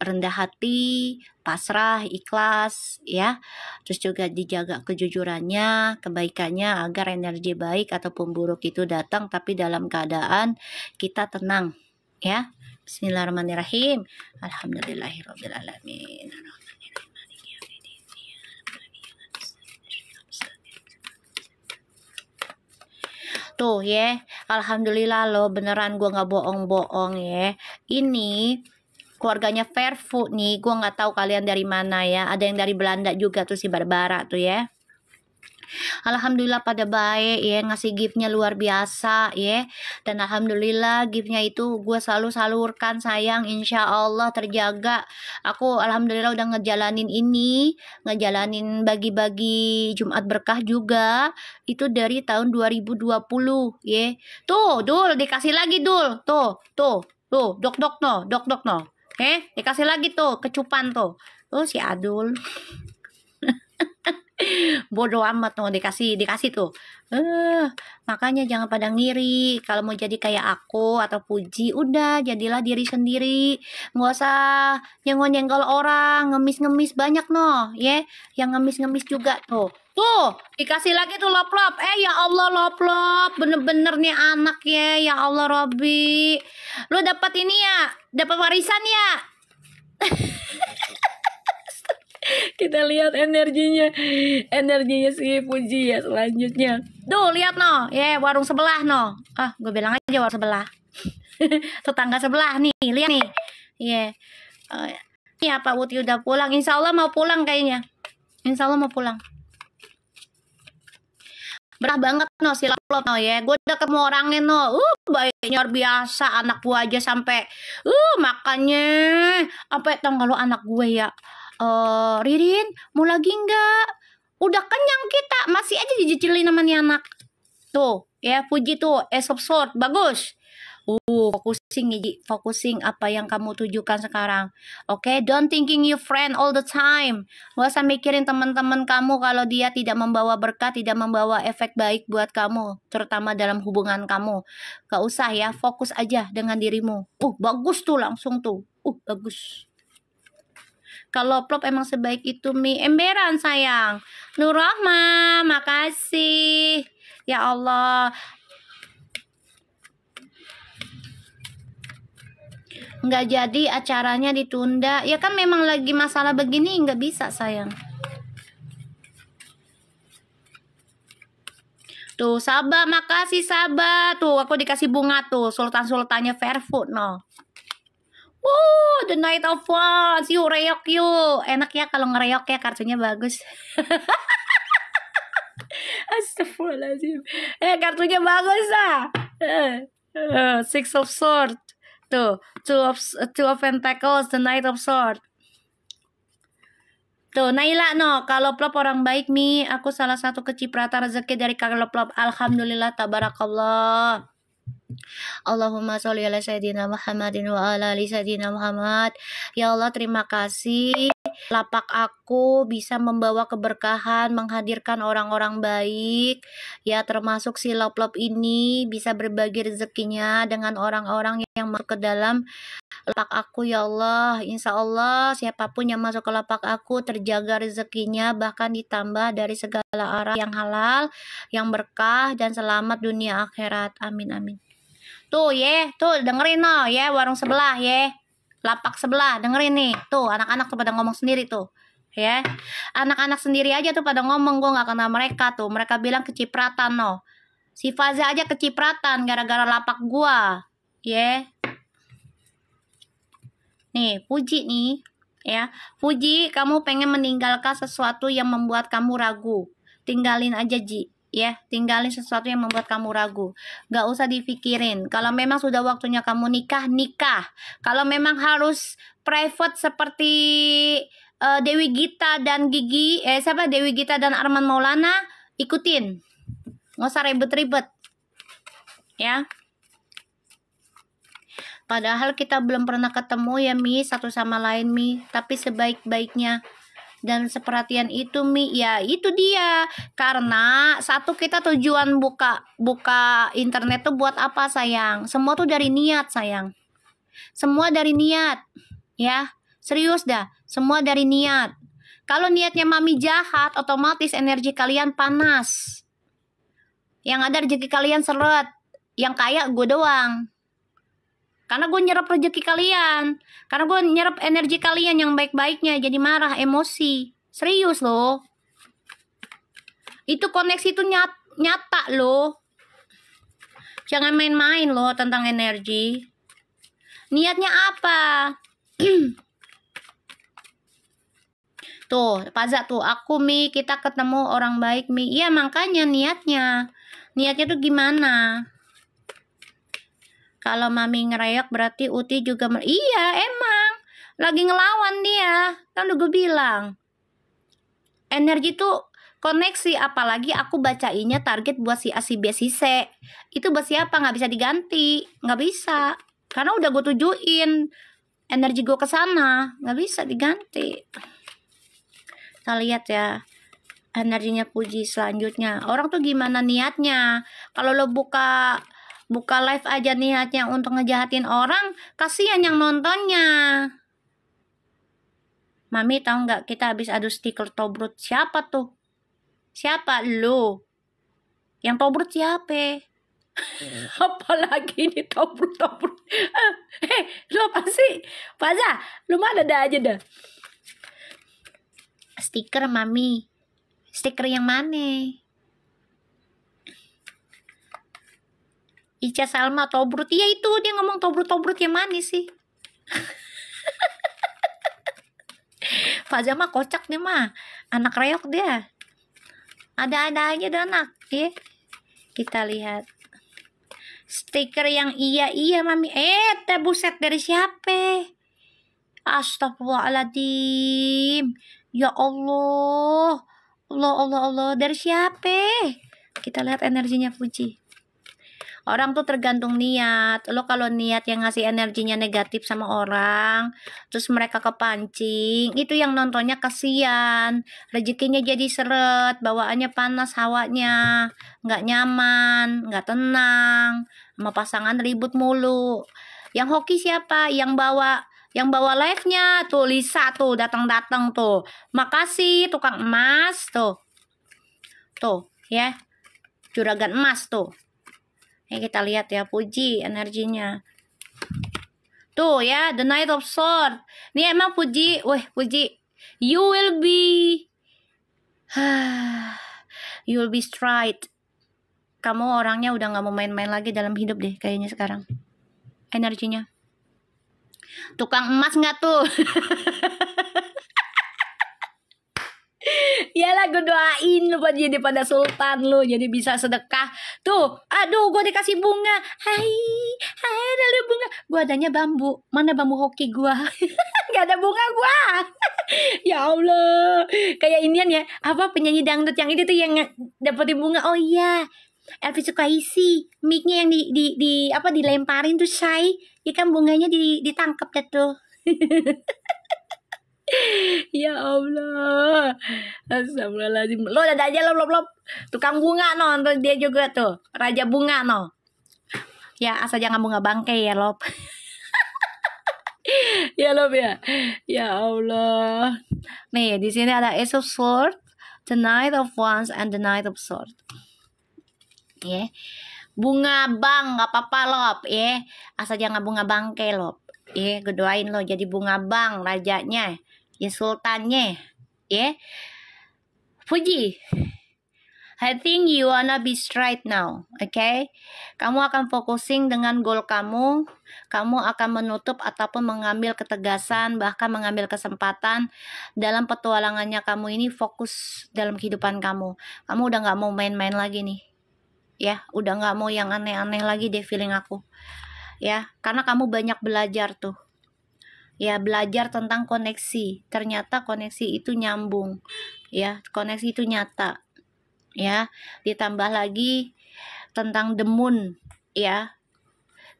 rendah hati, pasrah, ikhlas, ya. Terus juga dijaga kejujurannya, kebaikannya agar energi baik ataupun buruk itu datang tapi dalam keadaan kita tenang, ya. Bismillahirrahmanirrahim. Alhamdulillahirabbil alamin. Tuh ya, alhamdulillah loh, beneran gue nggak bohong-bohong ya. Ini keluarganya Verfu nih, gue nggak tahu kalian dari mana ya. Ada yang dari Belanda juga tuh si Barbara tuh ya. Alhamdulillah pada baik ya, ngasih giftnya luar biasa ya. Dan alhamdulillah giftnya itu gue selalu salurkan sayang, insya Allah terjaga. Aku alhamdulillah udah ngejalanin ini, ngejalanin bagi-bagi Jumat berkah juga itu dari tahun 2020 ya. Tuh Dul dikasih lagi Dul, tuh dok no dikasih lagi tuh kecupan tuh si Adul. Bodoh amat tuh dikasih tuh. Makanya jangan pada ngiri. Kalau mau jadi kayak aku atau Puji, udah jadilah diri sendiri. Nggak usah nyenggol-nyenggol orang, ngemis-ngemis banyak no, ya. Yang ngemis-ngemis juga tuh. Tuh, dikasih lagi tuh lop-lop. Ya Allah lop-lop, bener-bener nih anak ya. Ya Allah Robi. Lu dapat ini ya, dapat warisan ya. Kita lihat energinya si Puji ya selanjutnya. Tuh lihat no, ya warung sebelah no. Gue bilang aja warung sebelah. Tetangga sebelah nih, lihat nih. Ya. Ini apa Uti udah pulang? Insya Allah mau pulang kayaknya. Insya Allah mau pulang. Berah banget no si lop no ya. Gue udah ketemu orangnya no. Baiknya luar biasa, anak gue aja sampai makannya sampai tau kalau anak gue ya. Ririn mau lagi enggak? Udah kenyang kita, masih aja dijicilin namanya anak. Tuh ya Puji tuh sort bagus. Focusing apa yang kamu tujukan sekarang. Oke, don't thinking you friend all the time. Gak usah mikirin teman-teman kamu kalau dia tidak membawa berkat, tidak membawa efek baik buat kamu, terutama dalam hubungan kamu. Gak usah ya, fokus aja dengan dirimu. Bagus tuh langsung tuh. Bagus. Kalau Plop emang sebaik itu Mi. Emberan sayang. Nurrahma, makasih. Ya Allah. Nggak jadi acaranya ditunda. Ya kan memang lagi masalah begini nggak bisa sayang. Tuh Sabah, makasih Sabah. Tuh aku dikasih bunga tuh. Sultan-sultannya Verfu no. The Night of Wands. Yuk reok yuk. Enak ya kalau ngereok ya, kartunya bagus. Astagfirullahaladzim. Kartunya bagus ah. Six of Swords. Tuh, two of Pentacles, the Knight of Swords. Tuh, Naila no, kalau plop orang baik mi, aku salah satu kecipratan rezeki dari kalau plop. Alhamdulillah, tabarakallah. Allahumma sholli ala sayyidina Muhammadin wa ala ali sayyidina Muhammad. Ya Allah, terima kasih. Lapak aku bisa membawa keberkahan, menghadirkan orang-orang baik. Ya, termasuk si lop-lop ini bisa berbagi rezekinya dengan orang-orang yang masuk ke dalam lapak aku. Ya Allah, insya Allah siapapun yang masuk ke lapak aku terjaga rezekinya, bahkan ditambah dari segala arah yang halal, yang berkah, dan selamat dunia akhirat. Amin amin. Tuh tuh dengerin no warung sebelah lapak sebelah dengerin nih, tuh anak-anak tuh pada ngomong sendiri tuh ya, anak-anak sendiri aja tuh pada ngomong, gue nggak kenal mereka tuh, mereka bilang kecipratan no, si Faza aja kecipratan gara-gara lapak gua nih Puji nih ya, Puji, kamu pengen meninggalkan sesuatu yang membuat kamu ragu, tinggalin aja Ji ya, tinggalin sesuatu yang membuat kamu ragu, gak usah dipikirin. Kalau memang sudah waktunya kamu nikah, nikah. Kalau memang harus private seperti Dewi Gita dan Dewi Gita dan Arman Maulana, ikutin, gak usah ribet-ribet ya. Padahal kita belum pernah ketemu ya Mi, satu sama lain Mi, tapi sebaik-baiknya dan seperhatian itu Mi, ya itu dia. Karena satu, kita tujuan buka internet tuh buat apa sayang? Semua tuh dari niat sayang. Semua dari niat ya. Serius dah, semua dari niat. Kalau niatnya Mami jahat, otomatis energi kalian panas. Yang ada rezeki kalian seret. Yang kaya gue doang. Karena gue nyerap rezeki kalian. Karena gue nyerap energi kalian yang baik-baiknya. Jadi marah, emosi. Serius loh. Itu koneksi itu nyata loh. Jangan main-main loh tentang energi. Niatnya apa? Tuh, Paza tuh. Aku Mi, kita ketemu orang baik Mi. Iya makanya niatnya. Niatnya tuh gimana? Kalau Mami ngereok berarti Uti juga iya emang lagi ngelawan dia, kan udah gue bilang energi tuh koneksi, apalagi aku bacainnya target buat si A, si B, si C, itu buat siapa, nggak bisa diganti, nggak bisa, karena udah gue tujuin energi gue ke sana, nggak bisa diganti. Kita lihat ya energinya Puji selanjutnya. Orang tuh gimana niatnya? Kalau lo buka live aja niatnya untuk ngejahatin orang, kasihan yang nontonnya. Mami tahu nggak, kita habis adu stiker Tobrut. Siapa tuh? Siapa lo? Yang Tobrut siapa? Apalagi ini Tobrut. Lo apa sih? Faza, lu mana ada aja dah. Stiker Mami. Stiker yang mana? Ica Salma Tobrut, iya itu dia ngomong Tobrut yang manis sih. Faza mah kocak nih mah, anak reok dia, ada-ada aja dah anak ya. Kita lihat stiker yang iya Mami. Buset, dari siapa? Astagfirullahaladzim, ya Allah, Allah, dari siapa? Kita lihat energinya Puji. Orang tuh tergantung niat. Lo kalau niat yang ngasih energinya negatif sama orang, terus mereka kepancing, itu yang nontonnya kasihan. Rezekinya jadi seret, bawaannya panas, hawanya nggak nyaman, nggak tenang, sama pasangan ribut mulu. Yang hoki siapa? Yang bawa live-nya tuh Lisa tuh, datang tuh. Makasih tukang emas tuh ya, juragan emas tuh. Kita lihat ya Puji energinya. Tuh ya, The Knight of Swords. Ini emang Puji, you will be straight. Kamu orangnya udah gak mau main-main lagi dalam hidup deh kayaknya sekarang. Energinya. Tukang emas gak tuh? Iyalah, gue doain lu jadi pada sultan lu, jadi bisa sedekah. Tuh, aduh, gue dikasih bunga. Hai ada bunga. Gua adanya bambu. Mana bambu hoki gua? Gak ada bunga gua. Ya Allah. Kayak inian ya. Apa penyanyi dangdut yang itu tuh yang dapetin bunga. Oh iya. Elvi Sukaisi. Mic-nya yang di apa dilemparin tuh Shay. Ikan bunganya ditangkap dah tuh. Ya Allah. Astagfirullahaladzim. Lo ada aja lo. Tukang bunga no. Dia juga tuh. Raja bunga no. Ya asal jangan bunga bangkai ya Lob. Ya Lob ya. Ya Allah. Nih di sini ada Ace of Swords, the Knight of Wands, and the Knight of Swords. Ya. Bunga bang nggak apa-apa Lob. Ya. Asal jangan bunga bangkai Lob. Ya. Gue doain lo jadi bunga bang rajanya. Ya sultannya. Ya. Fuji. I think you wanna be straight now, okay? Kamu akan focusing dengan goal kamu. Kamu akan menutup ataupun mengambil ketegasan, bahkan mengambil kesempatan dalam petualangannya kamu ini. Fokus dalam kehidupan kamu. Kamu udah nggak mau main-main lagi nih, ya. Udah nggak mau yang aneh-aneh lagi deh feeling aku, ya. Karena kamu banyak belajar tuh, ya. Belajar tentang koneksi. Ternyata koneksi itu nyambung, ya. Koneksi itu nyata. Ya, ditambah lagi tentang the moon, ya.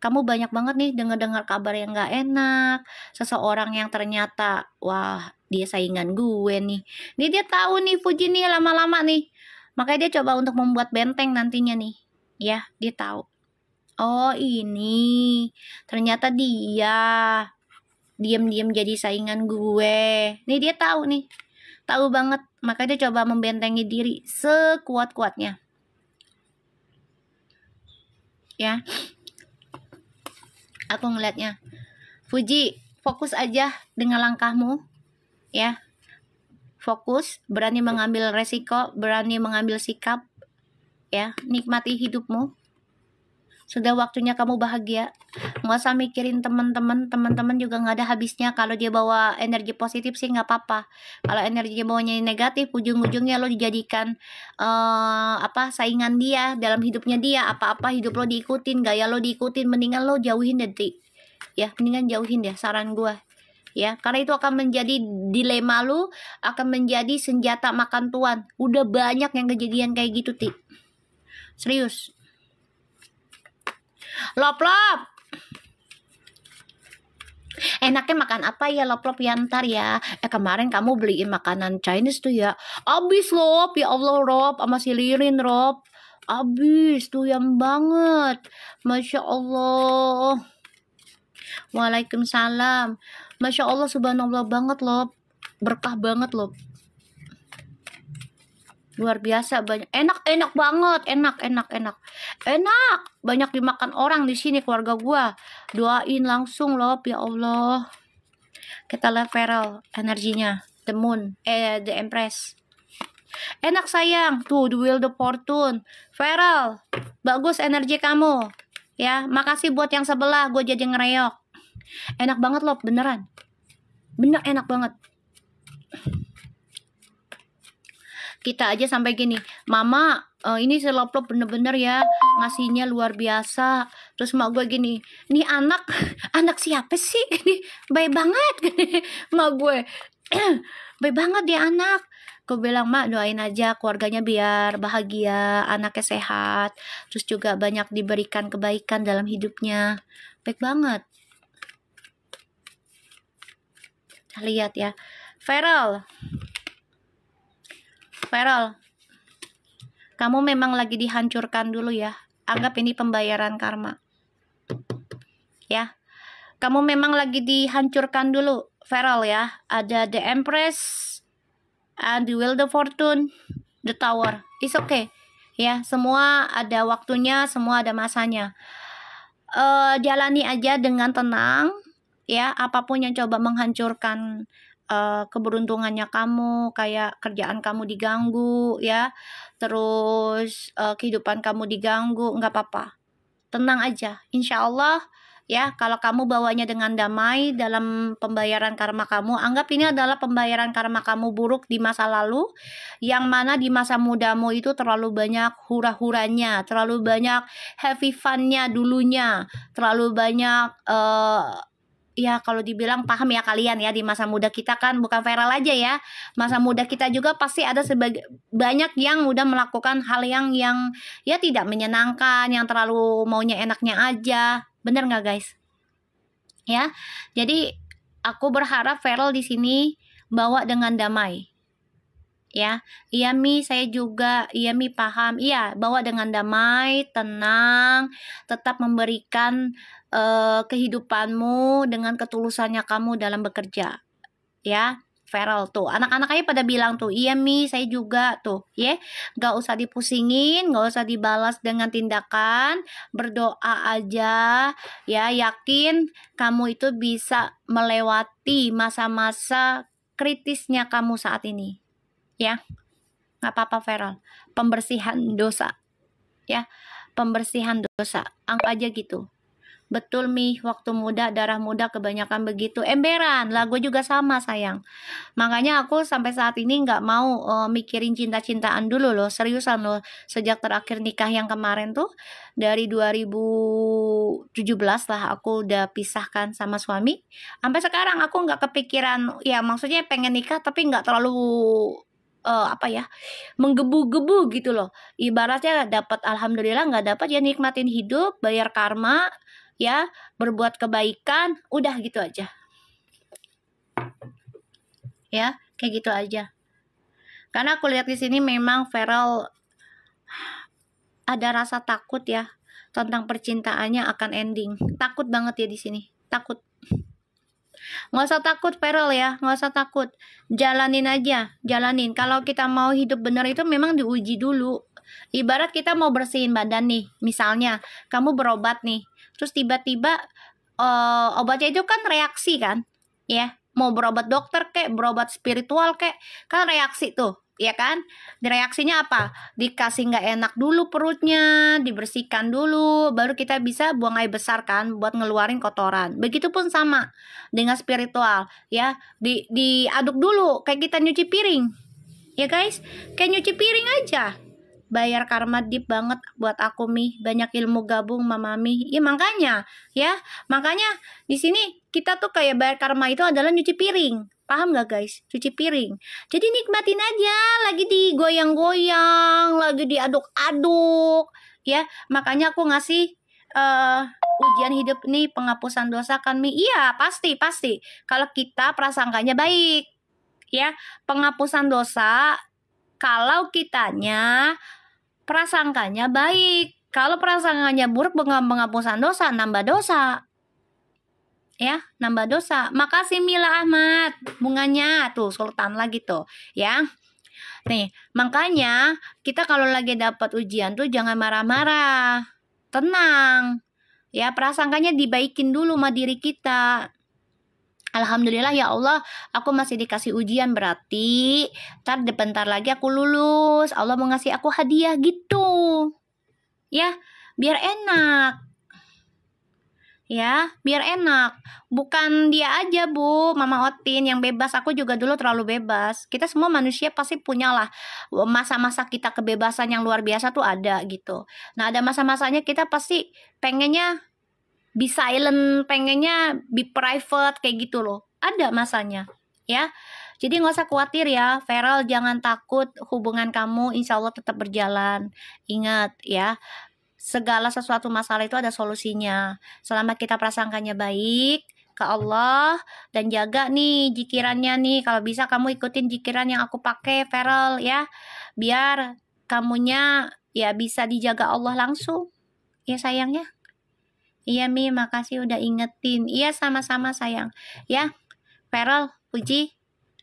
Kamu banyak banget nih dengar kabar yang gak enak, seseorang yang ternyata wah dia saingan gue nih. Dia tahu nih Fuji nih lama-lama nih, makanya dia coba untuk membuat benteng nantinya nih, ya. Dia tahu, oh ini ternyata dia diam-diam jadi saingan gue nih. Dia tahu nih, tahu banget, makanya dia coba membentengi diri sekuat-kuatnya, ya. Aku ngelihatnya, Fuji, fokus aja dengan langkahmu, ya. Fokus, berani mengambil resiko, berani mengambil sikap, ya. Nikmati hidupmu. Sudah waktunya kamu bahagia. Nggak usah mikirin teman-teman juga nggak ada habisnya. Kalau dia bawa energi positif sih nggak apa-apa. Kalau energi bawanya negatif, ujung-ujungnya lo dijadikan saingan dia dalam hidupnya dia. Apa-apa hidup lo diikutin, gaya lo diikutin, mendingan lo jauhin deh, ya. Mendingan jauhin deh, saran gue, ya. Karena itu akan menjadi dilema lo, akan menjadi senjata makan tuan. Udah banyak yang kejadian kayak gitu, Ti. Serius. Lop. Enaknya makan apa ya Lop ya ntar ya. Kemarin kamu beliin makanan Chinese tuh ya. Abis Lop, ya Allah Rob, sama si Lirin Rob. Abis tuh yang banget. Masya Allah. Waalaikumsalam. Masya Allah subhanallah banget Lop. Berkah banget Lop. Luar biasa, banyak enak banget, enak banyak dimakan orang di sini keluarga gua. Doain langsung loh, ya Allah. Kita lihat Feral energinya, the moon, the empress. Enak sayang, tuh the wheel the fortune. Feral, bagus energi kamu, ya. Makasih buat yang sebelah, gue jadi ngereok. Enak banget loh, beneran, bener enak banget. Kita aja sampai gini, Mama, ini si Lop bener-bener ya ngasihnya luar biasa. Terus mak gue gini, ini anak siapa sih? Ini baik banget. Mak gue, baik banget dia anak. Gue bilang, Mak doain aja keluarganya biar bahagia, anaknya sehat, terus juga banyak diberikan kebaikan dalam hidupnya. Baik banget. Lihat ya, Feral, kamu memang lagi dihancurkan dulu ya. Anggap ini pembayaran karma, ya. Kamu memang lagi dihancurkan dulu, Feral ya. Ada the Empress, and the Wheel of Fortune, the Tower. It's okay, ya. Semua ada waktunya, semua ada masanya. Jalani aja dengan tenang, ya. Apapun yang coba menghancurkan keberuntungannya kamu, kayak kerjaan kamu diganggu, ya, terus kehidupan kamu diganggu, nggak apa-apa, tenang aja. Insya Allah Ya, kalau kamu bawanya dengan damai dalam pembayaran karma kamu, anggap ini adalah pembayaran karma kamu buruk di masa lalu, yang mana di masa mudamu itu terlalu banyak hura-huranya, terlalu banyak happy fun-nya dulunya, terlalu banyak ya kalau dibilang paham ya kalian ya, di masa muda kita kan bukan viral aja ya, masa muda kita juga pasti ada banyak yang udah melakukan hal yang ya tidak menyenangkan, yang terlalu maunya enaknya aja, bener nggak guys? Ya, jadi aku berharap Feral di sini bawa dengan damai. Ya, iya Mi, saya juga, iya Mi paham, iya bawa dengan damai, tenang, tetap memberikan kehidupanmu dengan ketulusannya kamu dalam bekerja, ya. Feral tuh, anak-anak aja pada bilang tuh, iya Mi, saya juga tuh, ya. Gak usah dipusingin, gak usah dibalas dengan tindakan, berdoa aja, ya. Yakin kamu itu bisa melewati masa-masa kritisnya kamu saat ini. Ya, nggak apa-apa Feral, pembersihan dosa, ya, pembersihan dosa, anggap aja gitu. Betul Mi, waktu muda darah muda kebanyakan begitu emberan lah, gue juga sama sayang. Makanya aku sampai saat ini nggak mau mikirin cinta-cintaan dulu loh, seriusan loh. Sejak terakhir nikah yang kemarin tuh, dari 2017 lah aku udah pisahkan sama suami, sampai sekarang aku nggak kepikiran, ya maksudnya pengen nikah tapi nggak terlalu apa ya, menggebu-gebu gitu loh. Ibaratnya dapat alhamdulillah, nggak dapat ya nikmatin hidup, bayar karma, ya, berbuat kebaikan, udah gitu aja. Ya, kayak gitu aja. Karena aku lihat di sini memang Feral ada rasa takut ya tentang percintaannya akan ending. Takut banget ya di sini. Takut. Nggak usah takut Feral ya, nggak usah takut, jalanin aja, jalanin. Kalau kita mau hidup benar itu memang diuji dulu. Ibarat kita mau bersihin badan nih, misalnya kamu berobat nih, terus tiba-tiba obatnya itu kan reaksi kan, ya, mau berobat dokter kek, berobat spiritual kek, kan reaksi tuh, ya kan? Reaksinya apa? Dikasih nggak enak dulu perutnya, dibersihkan dulu, baru kita bisa buang air besar kan, buat ngeluarin kotoran. Begitupun sama dengan spiritual, ya, diaduk dulu, kayak kita nyuci piring, ya guys, kayak nyuci piring aja. Bayar karma deep banget buat aku Mi, banyak ilmu gabung Mama Mi. Ya makanya di sini kita tuh kayak bayar karma itu adalah nyuci piring. Paham gak guys? Cuci piring. Jadi nikmatin aja, lagi digoyang-goyang, lagi diaduk-aduk, ya. Makanya aku ngasih ujian hidup nih, penghapusan dosa kan Mi. Iya, pasti. Kalau kita prasangkanya baik, ya. Penghapusan dosa kalau kitanya prasangkanya baik. Kalau prasangkanya buruk, penghapusan dosa, nambah dosa. Ya, nambah dosa. Makasih Mila Ahmad, bunganya tuh sultan lagi tuh, ya. Nih, makanya kita kalau lagi dapat ujian tuh jangan marah-marah. Tenang. Ya, prasangkanya dibaikin dulu sama diri kita. Alhamdulillah ya Allah, aku masih dikasih ujian, berarti bentar lagi aku lulus, Allah mau ngasih aku hadiah gitu, ya, biar enak, ya, biar enak. Bukan dia aja Bu, Mama Otin yang bebas, aku juga dulu terlalu bebas. Kita semua manusia pasti punyalah masa-masa kita kebebasan yang luar biasa tuh ada gitu. Nah, ada masa-masanya kita pasti pengennya be silent, pengennya be private kayak gitu loh. Ada masanya, ya. Jadi nggak usah khawatir ya, Feral, jangan takut, hubungan kamu insya Allah tetap berjalan. Ingat ya, segala sesuatu masalah itu ada solusinya. Selama kita prasangkanya baik ke Allah dan jaga nih jikirannya nih. Kalau bisa kamu ikutin jikiran yang aku pakai Feral ya, biar kamunya ya bisa dijaga Allah langsung. Ya sayangnya. Iya Mi, makasih udah ingetin. Iya sama-sama sayang. Ya, Feral, Puji,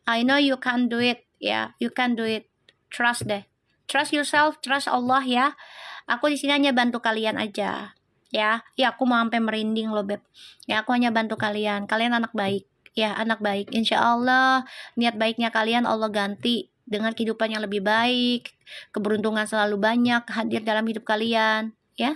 I know you can do it. Ya, you can do it. Trust deh. Trust yourself, trust Allah ya. Aku di sini hanya bantu kalian aja. Ya, aku mau sampai merinding loh Beb. Ya, aku hanya bantu kalian. Kalian anak baik. Ya, anak baik. Insya Allah, niat baiknya kalian Allah ganti dengan kehidupan yang lebih baik. Keberuntungan selalu banyak hadir dalam hidup kalian. Ya.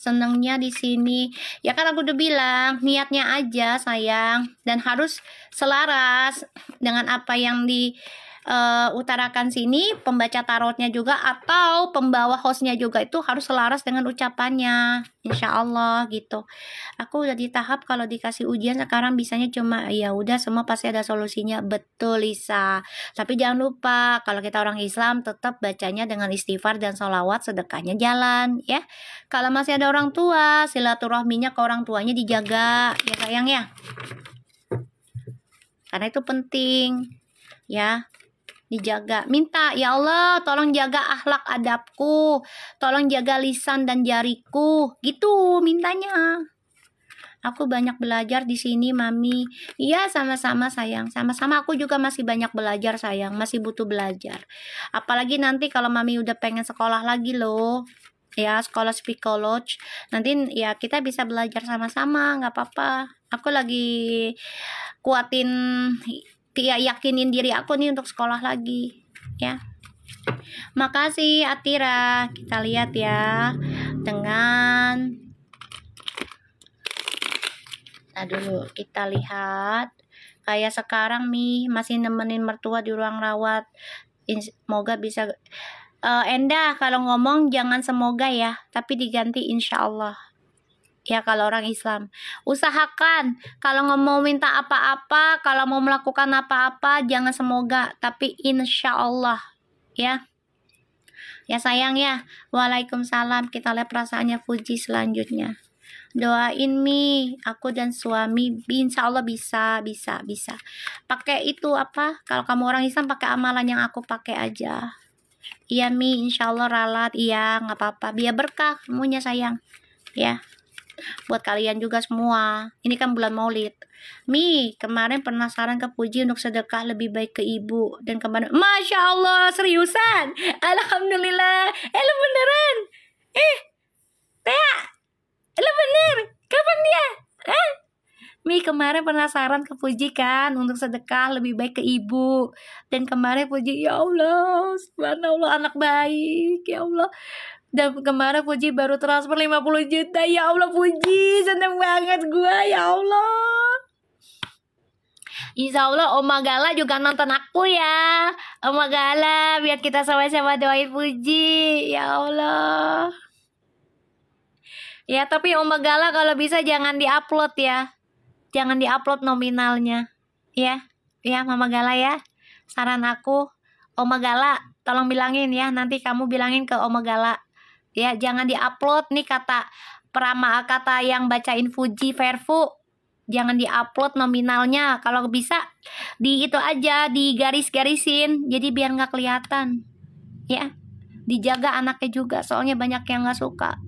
senengnya di sini. Ya kan aku udah bilang, niatnya aja sayang, dan harus selaras dengan apa yang di utarakan sini, pembaca tarotnya juga atau pembawa hostnya juga itu harus selaras dengan ucapannya, insya Allah gitu. Aku udah di tahap kalau dikasih ujian sekarang bisanya cuma ya udah, semua pasti ada solusinya. Betul Lisa. Tapi jangan lupa kalau kita orang Islam tetap bacanya dengan istighfar dan sholawat, sedekahnya jalan ya. Kalau masih ada orang tua, silaturahminya ke orang tuanya dijaga ya sayang ya, karena itu penting ya, dijaga. Minta, ya Allah tolong jaga akhlak adabku, tolong jaga lisan dan jariku, gitu mintanya. Aku banyak belajar di sini mami. Iya sama-sama sayang, sama-sama. Aku juga masih banyak belajar sayang, masih butuh belajar. Apalagi nanti kalau mami udah pengen sekolah lagi loh ya, sekolah psikolog, nanti ya kita bisa belajar sama-sama, nggak apa-apa. Aku lagi kuatin ya, yakinin diri aku nih untuk sekolah lagi ya. Makasih Atira. Kita lihat ya dengan dulu kita lihat kayak sekarang nih masih nemenin mertua di ruang rawat. Semoga bisa Enda kalau ngomong jangan semoga ya, tapi diganti insya Allah ya. Kalau orang Islam usahakan kalau mau minta apa-apa, kalau mau melakukan apa-apa jangan semoga, tapi insya Allah ya. Ya sayang ya. Waalaikumsalam. Kita lihat perasaannya Fuji selanjutnya. Doain Mi, aku dan suami insya Allah bisa. Pakai itu apa, kalau kamu orang Islam pakai amalan yang aku pakai aja. Iya Mi, insya Allah ralat. Iya nggak apa-apa, biar berkah semuanya sayang ya. Buat kalian juga semua, ini kan bulan Maulid. Mi, kemarin penasaran ke Puji untuk sedekah lebih baik ke ibu. Dan kemarin, Masya Allah, seriusan? Alhamdulillah. Lu beneran? Tea, lu bener? Kapan dia? Mi, kemarin penasaran ke Puji kan untuk sedekah lebih baik ke ibu. Dan kemarin Puji, ya Allah, subhanallah, anak baik, ya Allah. Dan kemarin Puji baru transfer 50 juta. Ya Allah Puji, seneng banget gua, ya Allah. Insya Allah Oma Gala juga nonton aku ya. Oma Gala, biar kita sama-sama doain Puji, ya Allah. Ya tapi Oma Gala kalau bisa jangan diupload ya. Jangan diupload nominalnya ya. Ya Mama Gala ya, saran aku. Oma Gala tolong bilangin ya, nanti kamu bilangin ke Oma Gala ya, jangan diupload nih kata yang bacain Fuji Verfu, jangan diupload nominalnya. Kalau bisa di itu aja, di garis-garisin jadi biar nggak kelihatan ya. Dijaga anaknya juga, soalnya banyak yang nggak suka.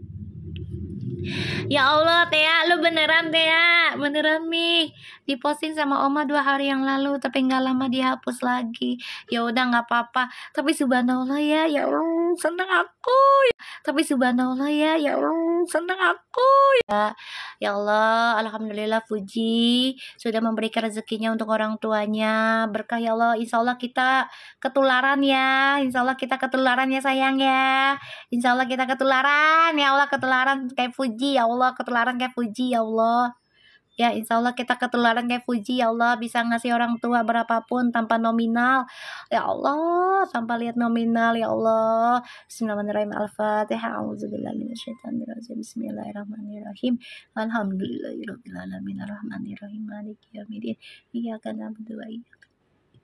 Ya Allah Tea, lu beneran Tea, beneran Mi, diposting sama Oma 2 hari yang lalu, tapi nggak lama dihapus lagi. Ya udah nggak apa-apa, tapi subhanallah ya, ya Allah seneng aku. Tapi subhanallah ya, ya Allah seneng aku ya. Ya Allah, alhamdulillah Fuji sudah memberikan rezekinya untuk orang tuanya, berkah ya Allah. Insya Allah kita ketularan ya, insya Allah kita ketularan ya sayang ya. Insya Allah kita ketularan ya Allah, ketularan kayak Fuji ya Allah, ketularan kayak Fuji ya Allah. Ya insya Allah kita ketularan kayak Fuji ya Allah, bisa ngasih orang tua berapapun tanpa nominal ya Allah, tanpa lihat nominal ya Allah. Bismillahirrahmanirrahim. Al-Fatihah. A'udzubillahi minasyaitonirrajim. Bismillahirrahmanirrahim. Alhamdulillahirabbil alamin arrahmanirrahim maliki yaumiddin. Iyyaka na'budu wa iyyaka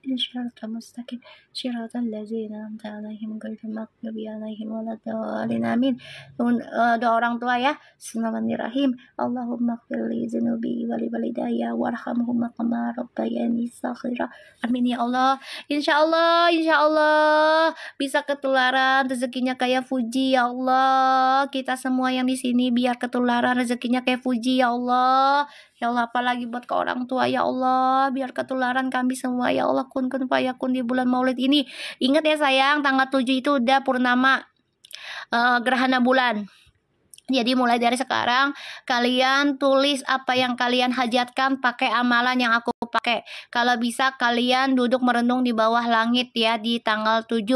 Syiratal mustaqim syiratal ladzina an'amta 'alaihim ghairil maghdubi 'alaihim waladdallin. Amin. Doa orang tua ya. Bismillahirrahmanirrahim. Allahumma ighfirli dzunubi wa li walidayya warhamhuma kama rabbayani shaghira. Amin ya Allah. Insya Allah bisa ketularan rezekinya kayak Fuji ya Allah. Kita semua yang di sini biar ketularan rezekinya kayak Fuji ya Allah. Ya Allah, apalagi buat ke orang tua ya Allah, biar ketularan kami semua ya Allah. Kun fayakun di bulan Maulid ini. Ingat ya sayang, tanggal 7 itu udah purnama gerhana bulan Jadi mulai dari sekarang kalian tulis apa yang kalian hajatkan pakai amalan yang aku pakai. Kalau bisa kalian duduk merenung di bawah langit ya di tanggal 7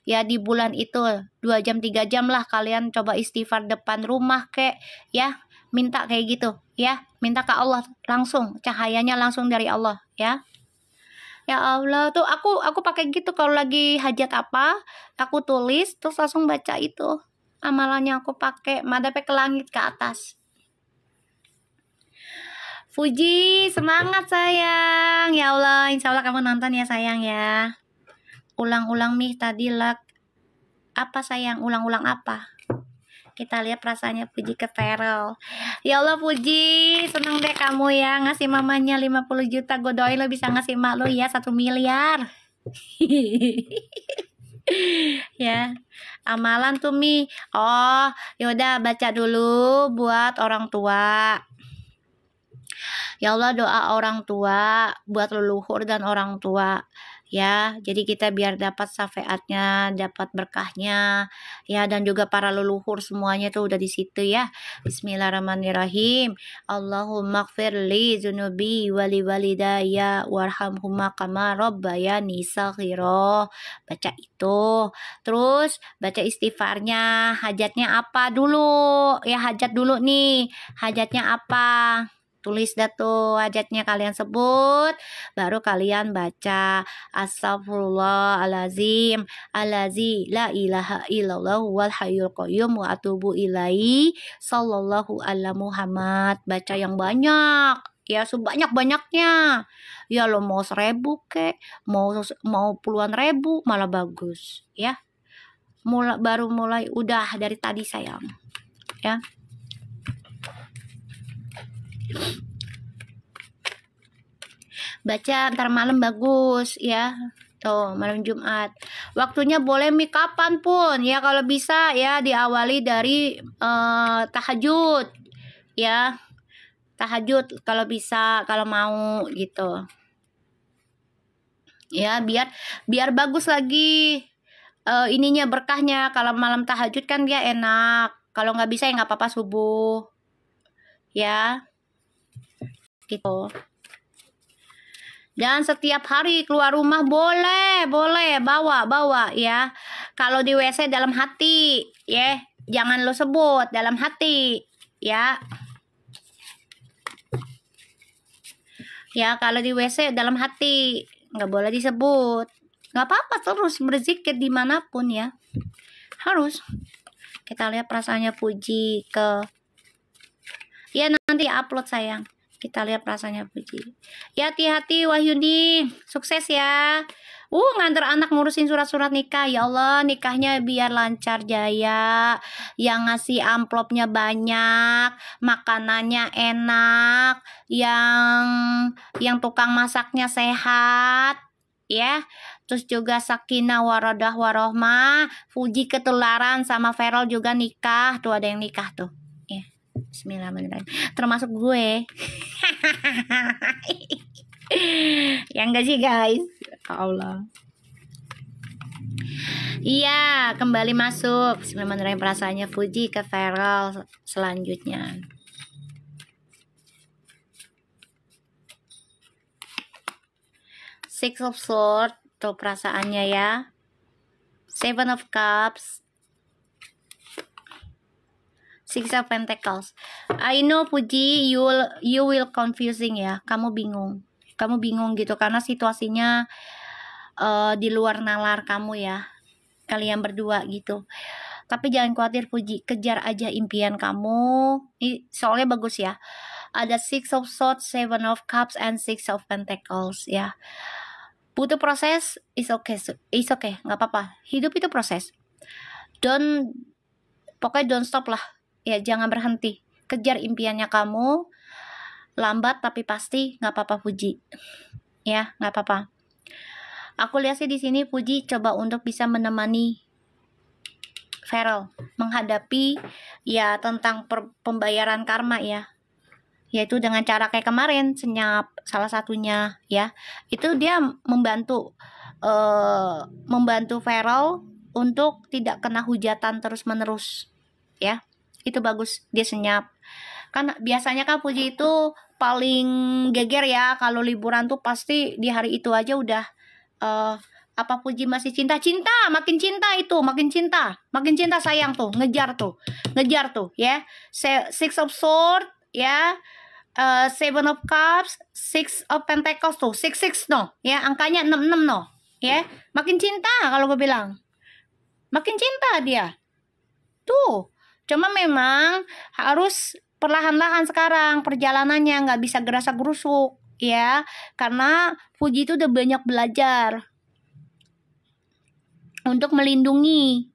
ya di bulan itu 2 jam 3 jam lah kalian coba istighfar depan rumah kek ya. Minta kayak gitu ya. Minta ke Allah langsung, cahayanya langsung dari Allah ya. Ya Allah, tuh aku pakai gitu kalau lagi hajat apa, aku tulis terus langsung baca itu. Amalannya aku pakai madepnya ke langit ke atas. Fuji, semangat sayang. Ya Allah, insya Allah kamu nonton ya sayang ya. Ulang-ulang nih tadi lah. Apa sayang? Ulang-ulang apa? Kita lihat perasaannya Puji ke Feral. Ya Allah Puji, seneng deh kamu ya ngasih mamanya 50 juta. Gue doain lo bisa ngasih mak lo ya 1 miliar. Ya, amalan tuh Mi. Oh, yaudah baca dulu buat orang tua. Ya Allah, doa orang tua buat leluhur dan orang tua ya. Jadi kita biar dapat syafaatnya, dapat berkahnya ya, dan juga para leluhur semuanya tuh udah di situ ya. Bismillahirrahmanirrahim. Allahumma gfirli dzunubi wali walidayya warhamhuma kama rabbayani shaghira. Baca itu. Terus baca istighfarnya. Hajatnya apa dulu? Ya hajat dulu nih. Hajatnya apa? Tulis dah tuh hajatnya kalian sebut, baru kalian baca astagfirullahalazim allazi la ilaha illallah wal hayyul qayyum wa atubu ilaihi sallallahu ala Muhammad. Baca yang banyak ya, sebanyak-banyaknya ya. Lo mau 1000 kek, mau puluhan ribu malah bagus ya. Baru mulai udah dari tadi sayang ya. Baca ntar malam bagus ya. Tuh malam Jumat. Waktunya boleh Mi kapan pun ya, kalau bisa ya diawali dari tahajud ya. Tahajud kalau bisa, kalau mau gitu. Ya biar bagus lagi ininya berkahnya. Kalau malam tahajud kan dia enak. Kalau nggak bisa ya nggak apa-apa subuh ya gitu. Dan setiap hari keluar rumah boleh bawa ya. Kalau di WC dalam hati ya, jangan lo sebut dalam hati ya. Ya kalau di WC dalam hati nggak boleh disebut. Nggak apa-apa, terus berzikir dimanapun ya. Harus. Kita lihat perasaannya Puji ke. Ya nanti upload sayang. Kita lihat perasaannya Puji. Ya hati-hati Wahyudi. Sukses ya. Nganter anak ngurusin surat-surat nikah. Ya Allah, nikahnya biar lancar jaya. Yang ngasih amplopnya banyak. Makanannya enak. Yang tukang masaknya sehat. Ya. Terus juga sakinah warodah warohmah. Fuji ketularan sama Feral juga nikah. Tuh ada yang nikah tuh. Ya. Bismillahirrahmanirrahim. Termasuk gue. Ya enggak sih guys. Allah. Iya, kembali masuk. Bismillahirrahmanirrahim. Perasaannya Fuji ke Feral selanjutnya. Six of Swords. Tuh perasaannya ya. Seven of Cups. Six of Pentacles. I know Puji, you will confusing ya. Kamu bingung gitu karena situasinya di luar nalar kamu ya. Kalian berdua gitu. Tapi jangan khawatir Puji, kejar aja impian kamu. Ini soalnya bagus ya. Ada Six of Swords, Seven of Cups, and Six of Pentacles ya. Butuh proses, is okay, nggak apa-apa. Hidup itu proses. Pokoknya don't stop lah. Ya jangan berhenti. Kejar impiannya kamu. Lambat tapi pasti, nggak apa-apa Puji. Ya nggak apa-apa. Aku lihat sih di sini Puji coba untuk bisa menemani Feral menghadapi ya tentang pembayaran karma ya. Yaitu dengan cara kayak kemarin senyap salah satunya ya. Itu dia membantu Feral untuk tidak kena hujatan terus-menerus ya. Itu bagus, dia senyap. Kan biasanya kan Puji itu paling geger ya kalau liburan tuh, pasti di hari itu aja udah apa Puji masih cinta, makin cinta itu, makin cinta sayang tuh, ngejar tuh ya. Six of Swords ya, Seven of Cups, Six of Pentacles tuh, six no ya, angkanya 66 no ya. Makin cinta kalau gue bilang, makin cinta dia tuh. Cuma memang harus perlahan-lahan sekarang perjalanannya, nggak bisa gerasa-gerusuk ya, karena Puji itu udah banyak belajar untuk melindungi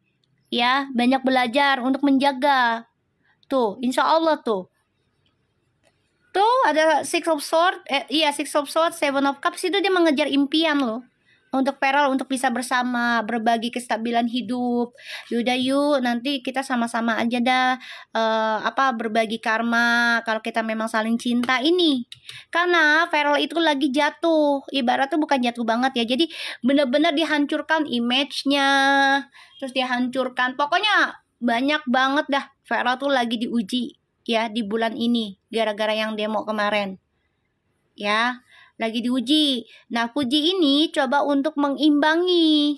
ya, banyak belajar untuk menjaga tuh, insya Allah tuh ada Six of Swords, Six of Swords, Seven of Cups, itu dia mengejar impian loh. Untuk Feral, untuk bisa bersama, berbagi kestabilan hidup. Yaudah yuk, nanti kita sama-sama aja dah berbagi karma kalau kita memang saling cinta ini. Karena Feral itu lagi jatuh, ibarat tuh bukan jatuh banget ya. Jadi bener-bener dihancurkan image-nya, terus dihancurkan. Pokoknya banyak banget dah. Feral tuh lagi diuji ya di bulan ini gara-gara yang demo kemarin. Ya, lagi diuji. Nah, Puji ini coba untuk mengimbangi.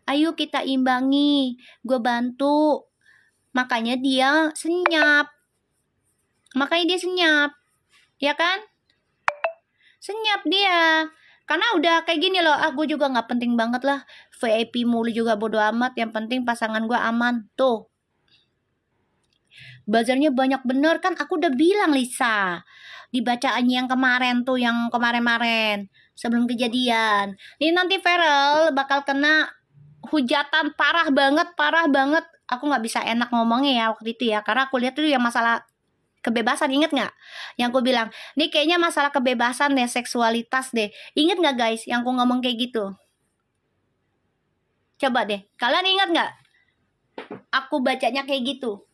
Ayo kita imbangi, gue bantu. Makanya dia senyap. Ya kan? Senyap dia. Karena udah kayak gini loh, gue juga gak penting banget lah. VIP mulu juga bodo amat, yang penting pasangan gue aman. Tuh. Buzzernya banyak bener kan, aku udah bilang Lisa. Di bacaannya yang kemarin tuh, yang kemarin sebelum kejadian. Ini nanti Feral bakal kena hujatan parah banget. Aku nggak bisa enak ngomongnya ya waktu itu ya, karena aku lihat tuh yang masalah kebebasan, inget nggak? Yang aku bilang, nih kayaknya masalah kebebasan deh, seksualitas deh. Inget nggak guys, yang aku ngomong kayak gitu? Coba deh, kalian ingat nggak? Aku bacanya kayak gitu.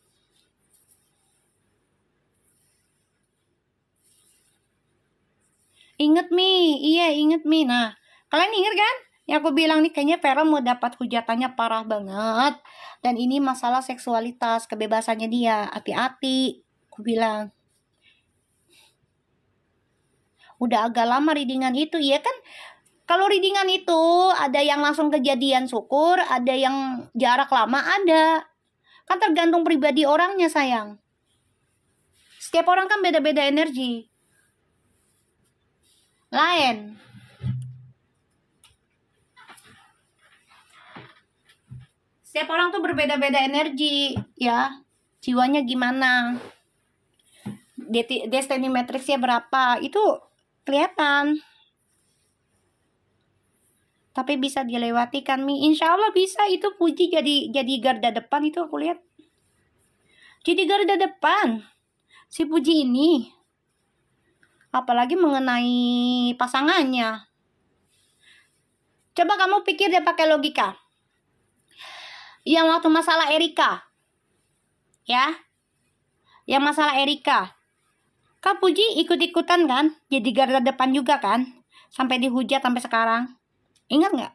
Inget Mi, iya inget Mi. Nah, kalian inget kan? Yang aku bilang nih kayaknya Vera mau dapat hujatannya parah banget. Dan ini masalah seksualitas, kebebasannya dia. Hati-hati, aku bilang. Udah agak lama readingan itu, ya kan? Kalau readingan itu ada yang langsung kejadian syukur, ada yang jarak lama, ada. Kan tergantung pribadi orangnya sayang. Setiap orang kan beda-beda energi. Lain. Setiap orang tuh berbeda-beda energi, ya. Jiwanya gimana? Destiny matrixnya berapa? Itu kelihatan. Tapi bisa dilewati kan Mi? Insya Allah bisa. Itu Puji jadi garda depan, itu aku lihat. Jadi garda depan si Puji ini. Apalagi mengenai pasangannya. Coba kamu pikir deh pakai logika. Yang waktu masalah Erika. Ya. Yang masalah Erika. Kak Puji ikut-ikutan kan? Jadi garda depan juga kan? Sampai dihujat sampai sekarang. Ingat nggak?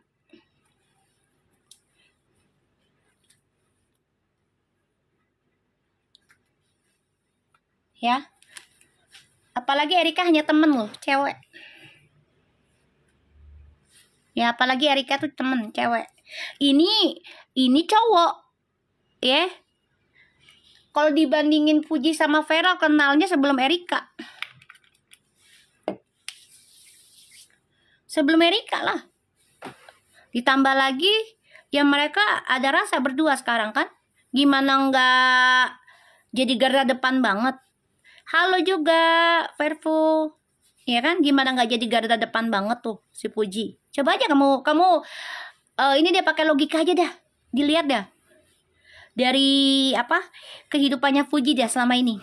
Ya. Apalagi Erika hanya temen loh, cewek. Ya, apalagi Erika tuh temen, cewek. Ini cowok. Ya. Kalau dibandingin Puji sama Vera, kenalnya sebelum Erika. Sebelum Erika lah. Ditambah lagi, ya mereka ada rasa berdua sekarang kan. Gimana nggak jadi garda depan banget. Halo juga, Verfu. Ya kan, gimana nggak jadi garda depan banget tuh si Puji. Coba aja kamu ini dia pakai logika aja dah. Dilihat dah. Dari kehidupannya Puji dah selama ini.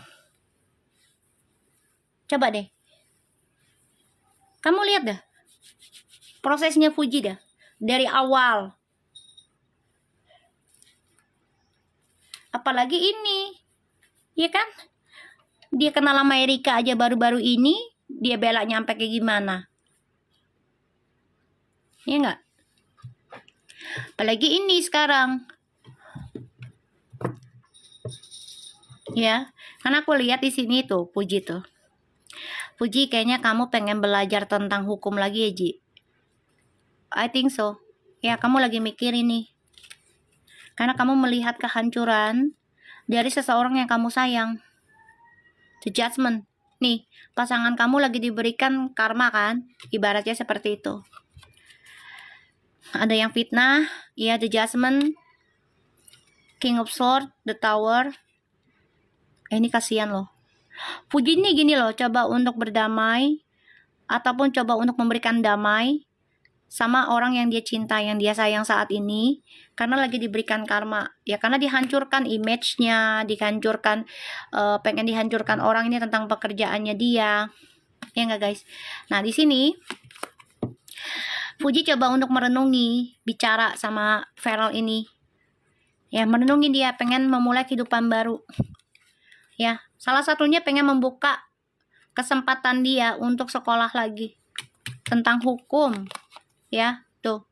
Coba deh. Kamu lihat dah. Prosesnya Puji dah. Dari awal. Apalagi ini. Ya kan? Dia kenal sama Erika aja baru-baru ini. Dia bela nyampe kayak gimana. Ya enggak? Apalagi ini sekarang. Ya, karena aku lihat di sini tuh, Puji tuh. Puji, kayaknya kamu pengen belajar tentang hukum lagi ya, Ji? I think so. Ya, kamu lagi mikir ini. Karena kamu melihat kehancuran dari seseorang yang kamu sayang. The judgment. Nih, pasangan kamu lagi diberikan karma kan? Ibaratnya seperti itu. Ada yang fitnah, ya, the judgment, King of Swords, the Tower. Ini kasihan loh. Puji nih gini loh, coba untuk berdamai ataupun coba untuk memberikan damai sama orang yang dia cinta, yang dia sayang saat ini, karena lagi diberikan karma. Ya karena dihancurkan image-nya, dihancurkan, pengen dihancurkan orang ini tentang pekerjaannya dia. Ya nggak guys? Nah di sini Puji coba untuk merenungi, bicara sama Feral ini. Ya, merenungi dia pengen memulai kehidupan baru. Ya, salah satunya pengen membuka kesempatan dia untuk sekolah lagi tentang hukum. Ya, tuh.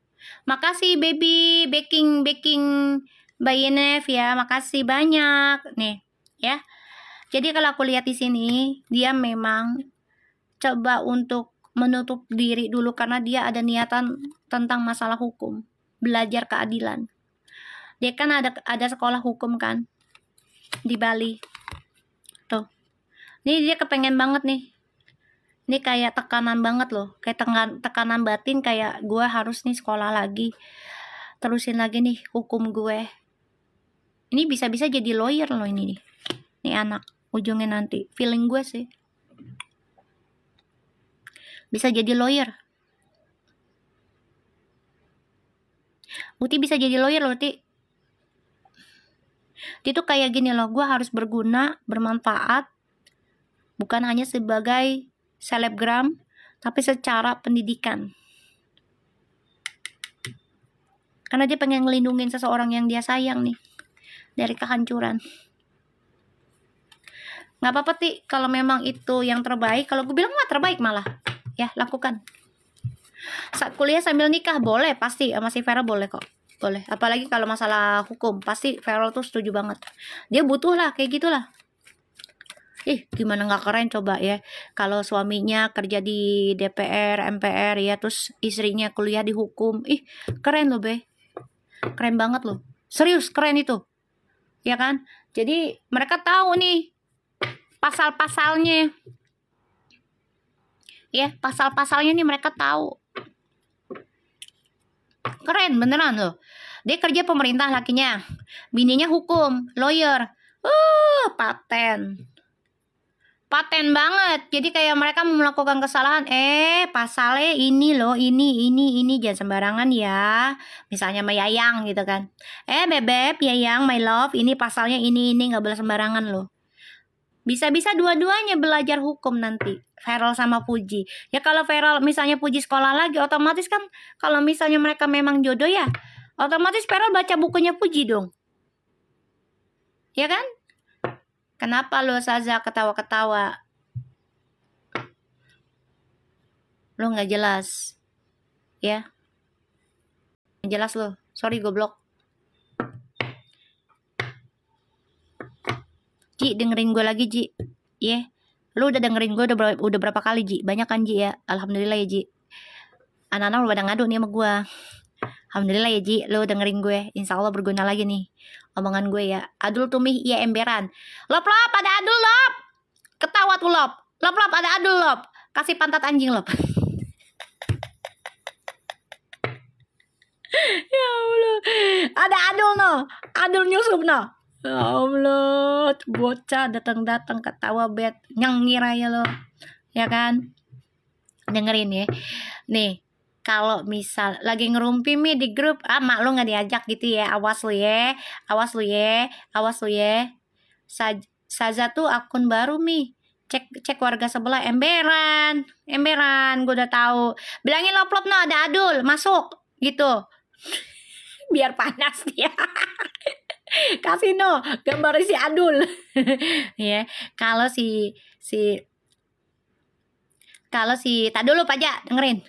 Makasih baby baking by Yenef ya. Makasih banyak nih, ya. Jadi kalau aku lihat di sini, dia memang coba untuk menutup diri dulu karena dia ada niatan tentang masalah hukum, belajar keadilan. Dia kan ada sekolah hukum kan di Bali. Tuh. Ini dia kepengen banget nih. Ini kayak tekanan banget loh, kayak tekanan batin, kayak gue harus nih sekolah lagi, terusin lagi nih hukum gue. Ini bisa-bisa jadi lawyer loh ini nih. Nih anak, ujungnya nanti. Feeling gue sih. Bisa jadi lawyer. Uti bisa jadi lawyer loh, Uti. Dia tuh kayak gini loh, gue harus berguna, bermanfaat, bukan hanya sebagai selebgram, tapi secara pendidikan. Karena dia pengen ngelindungin seseorang yang dia sayang nih, dari kehancuran. Nggak apa-apa, Ti, kalau memang itu yang terbaik. Kalau gue bilang mah terbaik malah. Ya, lakukan. Saat kuliah sambil nikah, boleh, pasti. Sama si Vera boleh kok. Boleh. Apalagi kalau masalah hukum, pasti Vera tuh setuju banget. Dia butuh lah, kayak gitulah. Gimana nggak keren coba ya. Kalau suaminya kerja di DPR, MPR ya, terus istrinya kuliah di hukum. Keren loh, Be. Keren banget loh. Serius, keren itu. Ya kan? Jadi mereka tahu nih pasal-pasalnya. Ya, pasal-pasalnya nih mereka tahu. Keren beneran loh. Dia kerja pemerintah lakinya. Bininya hukum, lawyer. Paten banget. Jadi kayak mereka melakukan kesalahan, pasalnya ini loh, ini jangan sembarangan ya. Misalnya sama Yayang gitu kan. Bebek, Yayang, my love, ini pasalnya ini nggak boleh sembarangan loh. Bisa-bisa dua-duanya belajar hukum nanti, Feral sama Puji. Ya kalau Feral misalnya Puji sekolah lagi, otomatis kan kalau misalnya mereka memang jodoh ya, otomatis Feral baca bukunya Puji dong. Ya kan? Kenapa lo Saza ketawa-ketawa? Lo nggak jelas. Ya. Nggak jelas lo. Sorry goblok. Ji, dengerin gue lagi, Ji. Lu udah dengerin gue udah berapa kali, Ji? Banyak kan, Ji ya? Alhamdulillah ya, Ji. Anak-anak udah pada ngadu nih sama gue. Alhamdulillah ya, Ji. Lu dengerin gue. Insya Allah berguna lagi nih omongan gue ya. Adul tumih iya emberan. Lop, ada Adul, Lop. Ketawa tuh, Lop. Lop, ada Adul, Lop. Kasih pantat anjing, Lop. Ya Allah. Ada Adul, no. Adul nyusup, no. Ya Allah, bocah datang ketawa bet nyengir aja lo, ya kan? Dengerin ya, nih kalau misal lagi ngerumpi nih di grup, mak lo nggak diajak gitu ya, awas lo ya. Saza tuh akun baru nih, cek warga sebelah, emberan, gue udah tahu. Bilangin Lop no ada Adul masuk gitu, biar panas dia. Kasih no gambar si Adul. Ya, kalau si tak dulu aja dengerin.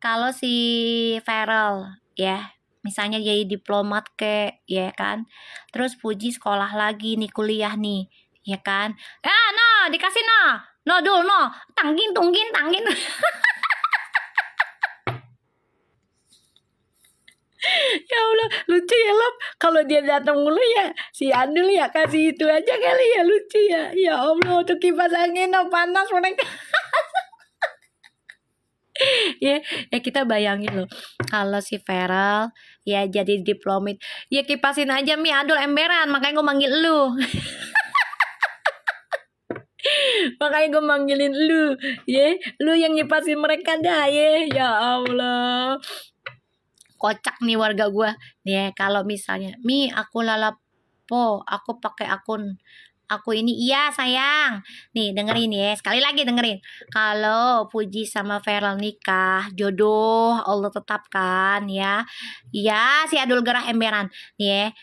Kalau si Feral ya, misalnya jadi diplomat ya kan. Terus Puji sekolah lagi nih, kuliah nih. ya kan? No, dikasih no dulu no, tanggin tunggin tanggin. Ya Allah, lucu ya Lop. Kalau dia datang mulu ya si Adul ya kasih itu aja kali ya, lucu ya. Ya Allah, tuh kipas angin panas mereka. Ya kita bayangin loh, kalau si Feral ya jadi diplomit, ya kipasin aja Mi Adul emberan, makanya gue manggil lu. Makanya gue manggilin lu, lu yang ngipasin mereka dah, ya Allah. Kocak nih warga gue nih, kalau misalnya Mi aku lalapo, aku pakai akun aku ini, iya sayang. Nih dengerin ya, sekali lagi dengerin. Kalau Puji sama Feral nikah, jodoh Allah tetapkan ya. Iya si Adul Gerah emberan nih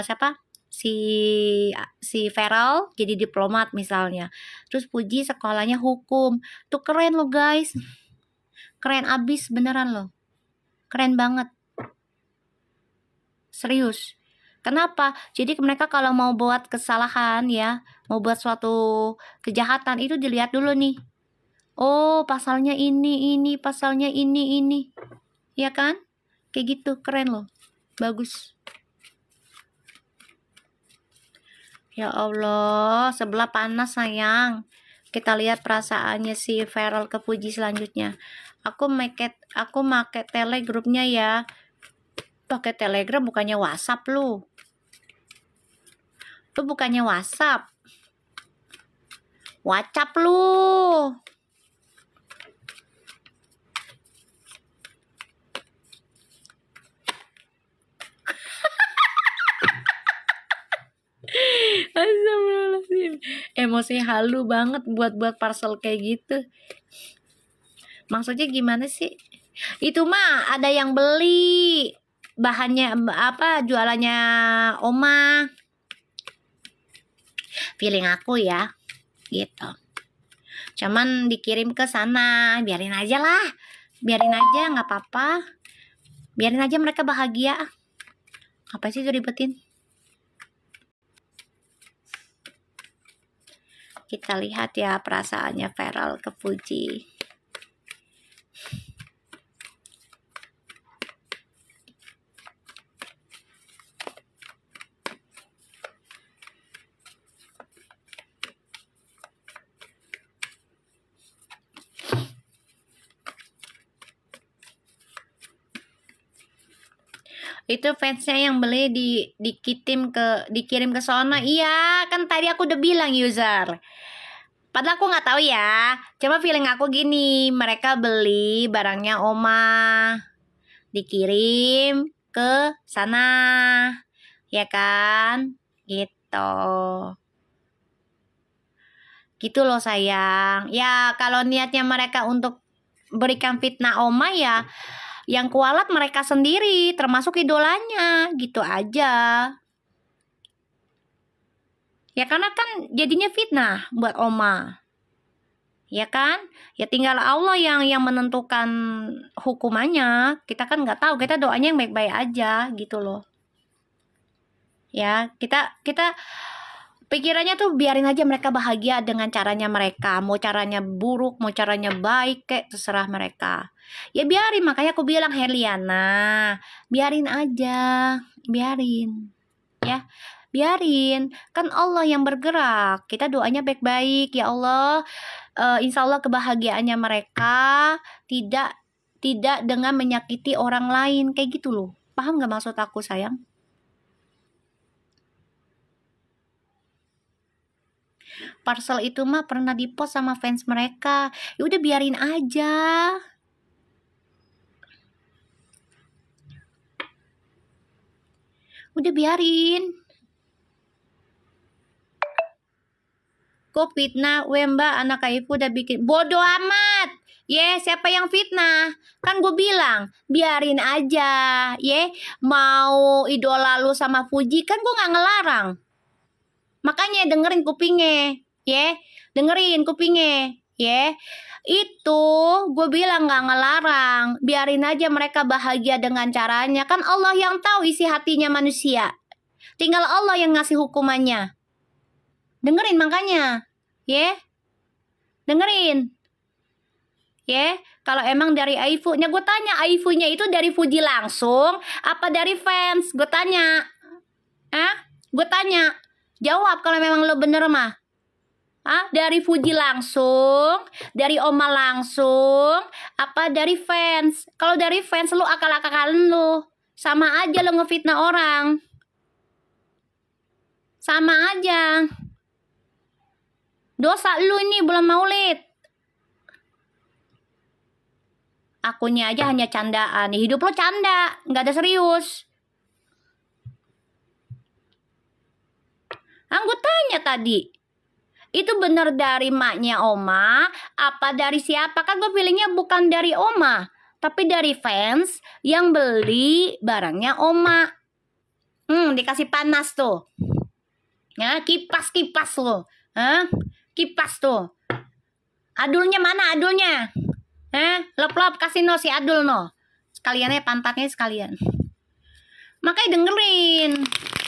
siapa? Si Feral jadi diplomat misalnya. Terus Puji sekolahnya hukum. Tuh keren loh guys. Keren abis beneran loh. Keren banget. Serius. Kenapa? Jadi mereka kalau mau buat kesalahan ya, mau buat suatu kejahatan itu dilihat dulu nih. Oh, pasalnya ini, pasalnya ini. Ya kan? Kayak gitu, keren loh. Bagus. Ya Allah, sebelah panas sayang. Kita lihat perasaannya si Feral ke Puji selanjutnya. Aku make tele grupnya ya. Pakai Telegram bukannya WhatsApp lu. Lu bukannya WhatsApp. WhatsApp lu. Astagfirullahaladzim. Emosi halu banget buat parcel kayak gitu. Maksudnya gimana sih? Itu mah ada yang beli. Bahannya apa, jualannya Oma. Feeling aku ya, gitu. Cuman dikirim ke sana, biarin aja lah. Biarin aja, nggak apa-apa. Biarin aja mereka bahagia. Apa sih itu ribetin? Kita lihat ya perasaannya Feral ke Puji. Itu fansnya yang beli dikirim ke sono. Iya, kan tadi aku udah bilang user. Padahal aku nggak tahu ya. Cuma feeling aku gini, mereka beli barangnya Oma, dikirim ke sana, ya kan? Gitu. Gitu loh sayang. Ya kalau niatnya mereka untuk berikan fitnah Oma ya, yang kualat mereka sendiri, termasuk idolanya, gitu aja. Ya karena kan jadinya fitnah buat Oma. Ya kan? Ya tinggal Allah yang menentukan hukumannya. Kita kan nggak tahu, kita doanya yang baik-baik aja gitu loh. Ya, kita pikirannya tuh biarin aja mereka bahagia dengan caranya mereka. Mau caranya buruk, mau caranya baik, kayak terserah mereka. Ya biarin, makanya aku bilang Herliana, biarin aja, biarin. Ya, biarin. Kan Allah yang bergerak. Kita doanya baik-baik, ya Allah. Insya Allah kebahagiaannya mereka tidak dengan menyakiti orang lain, kayak gitu loh. Paham gak maksud aku sayang? Parcel itu mah pernah dipost sama fans mereka. Ya udah biarin aja. Udah biarin. Kok fitnah? Wemba anak Kaifu udah bikin. Bodoh amat. Siapa yang fitnah? Kan gue bilang, biarin aja. Mau idola lu sama Puji kan gue gak ngelarang. Makanya dengerin kupingnya. Dengerin kupingnya. Itu gue bilang gak ngelarang. Biarin aja mereka bahagia dengan caranya. Kan Allah yang tahu isi hatinya manusia. Tinggal Allah yang ngasih hukumannya. Dengerin makanya. Dengerin. Kalau emang dari Aifu-nya, gue tanya, Aifu-nya itu dari Fuji langsung apa dari fans? Gue tanya. Gue tanya. Jawab kalau memang lo bener mah. Dari Fuji langsung, dari Oma langsung, apa dari fans? Kalau dari fans lo akal-akalan lo. Sama aja lo ngefitnah orang. Sama aja. Dosa lu ini belum maulid. Akunnya aja hanya candaan. Hidup lo canda, nggak ada serius. Gue tanya tadi, itu bener dari maknya Oma, apa dari siapa? Kan gue feelingnya bukan dari Oma, tapi dari fans yang beli barangnya Oma. Dikasih panas tuh. Ya, kipas lo. Kipas tuh. Adulnya mana adulnya? Lop kasih no si adul no. Sekaliannya pantatnya sekalian. Makanya dengerin.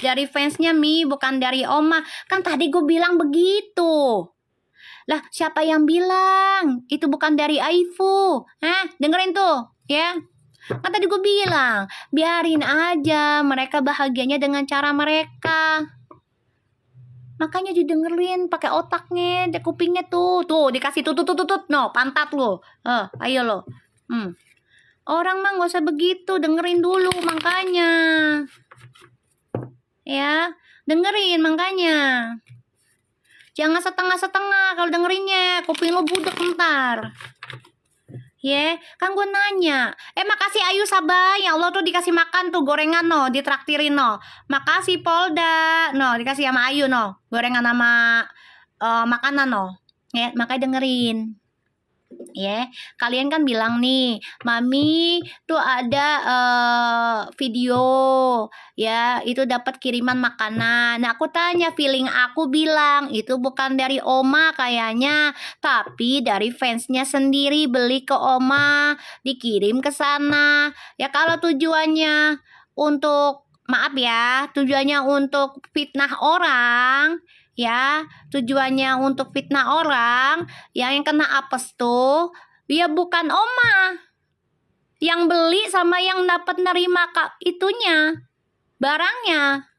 Dari fansnya Mi, bukan dari Oma. Kan tadi gue bilang begitu. Lah, siapa yang bilang? Itu bukan dari Aifu. Dengerin tuh, ya. Kan tadi gue bilang, biarin aja mereka bahagianya dengan cara mereka. Makanya didengerin pakai otaknya, kupingnya tuh dikasih tutut no, pantat lo. Ayo lo. Orang mah nggak usah begitu, dengerin dulu makanya. Ya, dengerin makanya. Jangan setengah-setengah kalau dengerinnya, kuping lo budek ntar. Kan gue nanya. Makasih Ayu Sabah, ya Allah tuh dikasih makan tuh gorengan no, ditraktirin no. Makasih Polda, no, dikasih sama Ayu no, gorengan sama makanan no. Makanya dengerin. Kalian kan bilang nih, Mami tuh ada video itu dapat kiriman makanan. Nah, aku tanya, feeling aku bilang itu bukan dari Oma kayaknya, tapi dari fansnya sendiri beli ke Oma, dikirim ke sana. Ya kalau tujuannya untuk tujuannya untuk fitnah orang, tujuannya untuk fitnah orang, yang kena apes tuh dia bukan Oma yang beli sama yang dapat nerima itunya barangnya.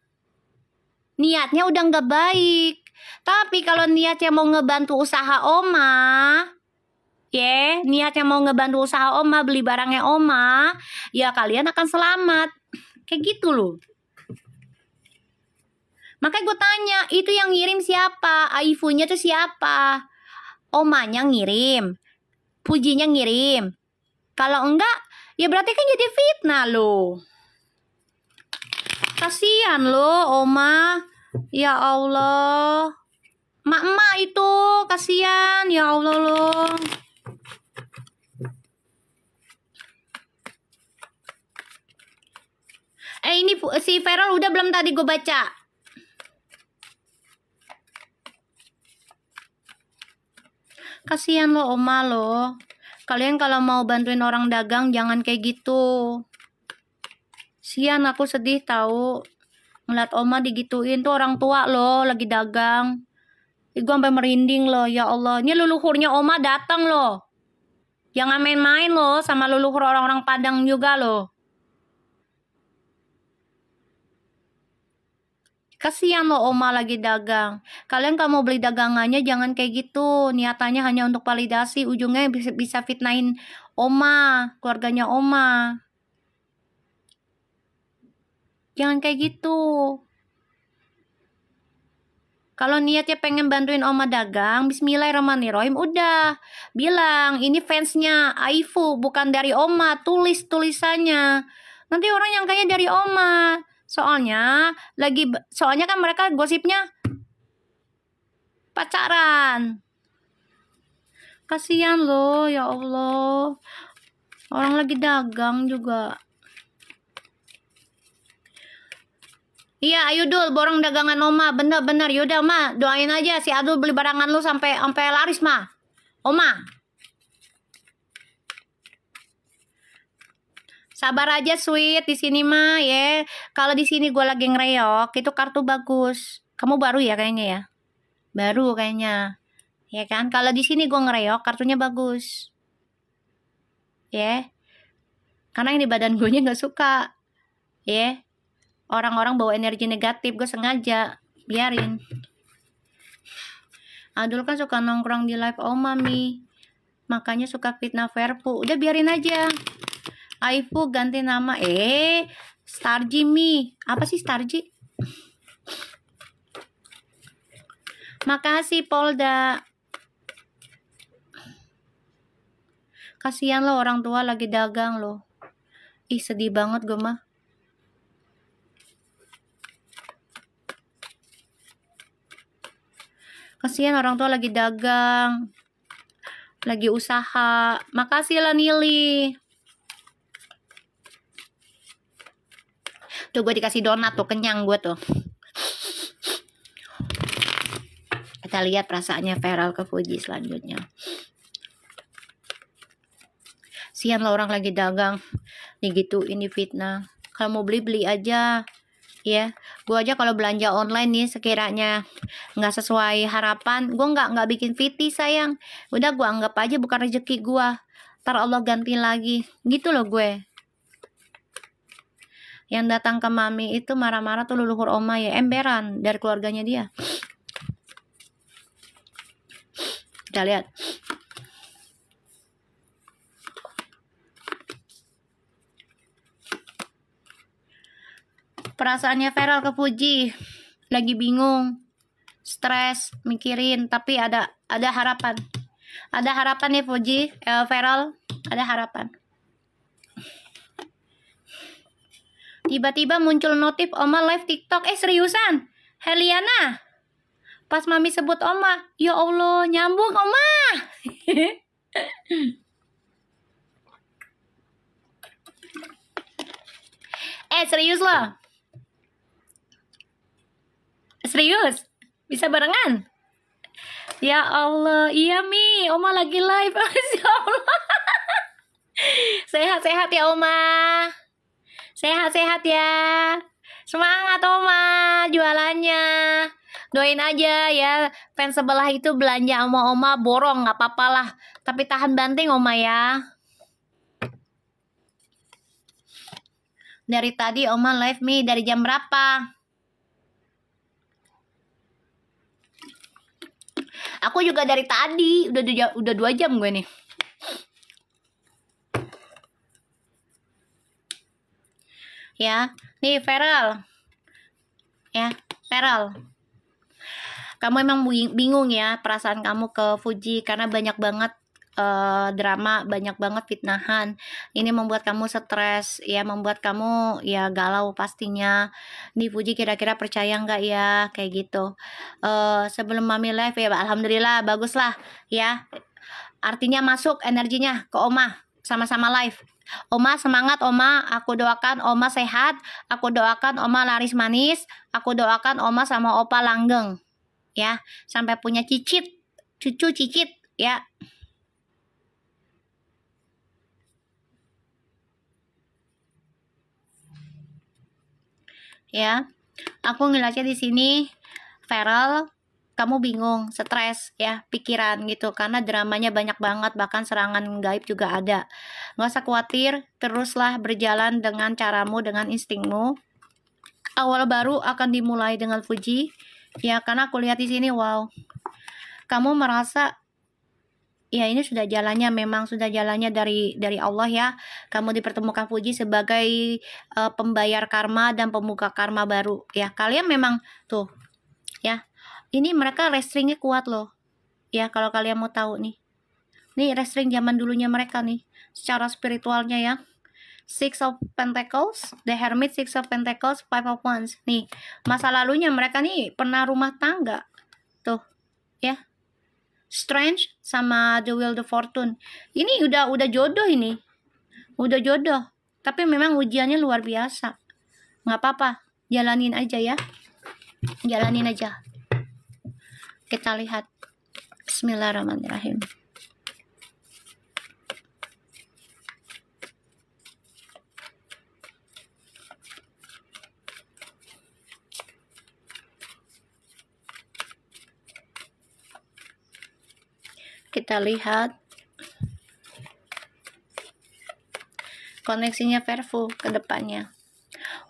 Niatnya udah nggak baik. Tapi kalau niatnya mau ngebantu usaha Oma, niatnya mau ngebantu usaha Oma, beli barangnya Oma, ya kalian akan selamat. Kayak gitu loh. Makanya gue tanya, itu yang ngirim siapa? Aifunya tuh siapa? Omanya ngirim, Fujinya ngirim. Kalau enggak, ya berarti kan jadi fitnah lo. Kasihan lo, Oma. Ya Allah. Mak-mak itu kasihan, ya Allah lo. Ini si Feral udah belum tadi gue baca? Kasihan lo Oma lo. Kalian kalau mau bantuin orang dagang jangan kayak gitu. Sian, aku sedih tahu ngeliat Oma digituin tuh orang tua lo lagi dagang. Gue sampai merinding lo, ya Allah. Ini leluhurnya Oma datang lo. Jangan main-main lo sama leluhur orang-orang Padang juga lo. Kasihan lo Oma lagi dagang. Kalian kalau mau beli dagangannya jangan kayak gitu. Niatannya hanya untuk validasi. Ujungnya bisa fitnahin Oma, keluarganya Oma. Jangan kayak gitu. Kalau niatnya pengen bantuin Oma dagang, bismillahirrahmanirrahim, udah bilang ini fansnya Aifu, bukan dari Oma, tulis tulisannya. Nanti orang yang kayaknya dari Oma. Soalnya kan mereka gosipnya pacaran. Kasihan loh, ya Allah. Orang lagi dagang juga. Iya, ayo Dul, borong dagangan Oma, bener-bener. Yaudah, Ma, doain aja si Adul beli barangan lu sampai laris, Ma. Oma. Sabar aja, sweet, di sini mah ya. Kalau di sini gue lagi ngereok, itu kartu bagus. Kamu baru ya kayaknya ya. baru kayaknya, ya kan? Kalau di sini gue ngereok, kartunya bagus, ya. Karena yang di badan gue nya nggak suka, ya. Orang-orang bawa energi negatif, gue sengaja biarin. Adul kan suka nongkrong di live Oma Mi, makanya suka fitnah Verpu. Udah biarin aja. Aifu ganti nama. Starji Mi. Apa sih Starji? Makasih Polda. Kasihan lo, orang tua lagi dagang lo. Ih, sedih banget gue mah. Kasihan orang tua lagi dagang, lagi usaha. Makasih lah Nili. Tuh gue dikasih donat tuh, kenyang gue tuh. Kita lihat perasaannya Feral ke Fuji selanjutnya. Sian lah orang lagi dagang, gitu ini fitnah. Kalau mau beli aja, ya. Gue aja kalau belanja online nih, sekiranya nggak sesuai harapan, gue nggak bikin fiti sayang. Udah gue anggap aja bukan rezeki gue. Ntar Allah ganti lagi, gitu loh gue. Yang datang ke mami itu marah-marah tuh leluhur Oma ya, emberan dari keluarganya dia. Kita lihat. Perasaannya Feral ke Fuji, lagi bingung, stres, mikirin, tapi ada harapan. Ada harapan nih Fuji, Feral, ada harapan. Tiba-tiba muncul notif Oma live TikTok. Seriusan? Heliana? Pas mami sebut Oma, ya Allah, nyambung Oma. Serius loh. Serius? Bisa barengan? Ya Allah, iya Mi, Oma lagi live. Ya Allah. Sehat-sehat ya Oma. Sehat-sehat ya. Semangat Oma jualannya. Doain aja ya, fans sebelah itu belanja sama Oma borong, nggak apa-apa lah. Tapi tahan banting Oma ya. Dari tadi Oma live Mi, dari jam berapa? Aku juga dari tadi, udah 2 jam gue nih. Ya, nih Feral. Ya, Feral. Kamu emang bingung ya perasaan kamu ke Fuji karena banyak banget drama, banyak banget fitnahan. Ini membuat kamu stres, ya, membuat kamu ya galau pastinya. Nih Fuji kira-kira percaya nggak ya kayak gitu. Sebelum mami live ya, alhamdulillah bagus lah ya. Artinya masuk energinya ke Oma, sama-sama live. Oma semangat Oma, aku doakan Oma sehat, aku doakan Oma laris manis, aku doakan Oma sama Opa langgeng. Ya, sampai punya cicit, cucu cicit ya. Ya, aku ngeliatnya di sini Feral, kamu bingung, stres ya, pikiran gitu, karena dramanya banyak banget, bahkan serangan gaib juga ada. Nggak usah khawatir, teruslah berjalan dengan caramu, dengan instingmu. Awal baru akan dimulai dengan Fuji, ya, karena aku lihat di sini, wow, kamu merasa ya ini sudah jalannya, memang sudah jalannya dari Allah ya. Kamu dipertemukan Fuji sebagai pembayar karma dan pembuka karma baru ya. Kalian memang tuh ya, ini mereka restriknya kuat loh ya, kalau kalian mau tahu nih restring zaman dulunya mereka nih secara spiritualnya ya. Six of Pentacles, The Hermit, Six of Pentacles, Five of Wands. Nih, masa lalunya mereka nih pernah rumah tangga tuh ya. Strange sama The Wheel of Fortune. Ini udah jodoh ini. Udah jodoh. Tapi memang ujiannya luar biasa. Nggak apa-apa. Jalanin aja ya. Jalanin aja. Kita lihat. Bismillahirrahmanirrahim. Kita lihat koneksinya Verfu ke depannya.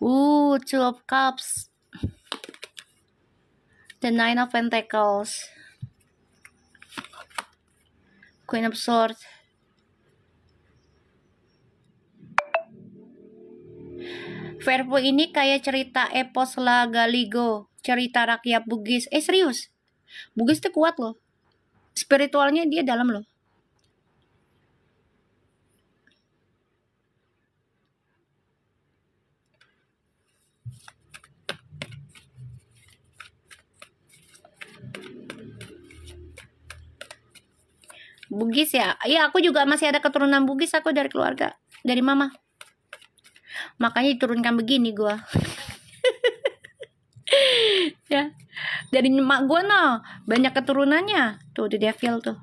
Two of Cups, the Nine of Pentacles, Queen of Swords, Verfu ini kayak cerita epos La Galigo, cerita rakyat Bugis. Serius, Bugis tuh kuat loh, spiritualnya dia dalam loh. Bugis ya, iya aku juga masih ada keturunan Bugis, aku dari keluarga, dari mama. Makanya diturunkan begini gua. Ya, dari emak gua no, banyak keturunannya. Tuh The Devil tuh.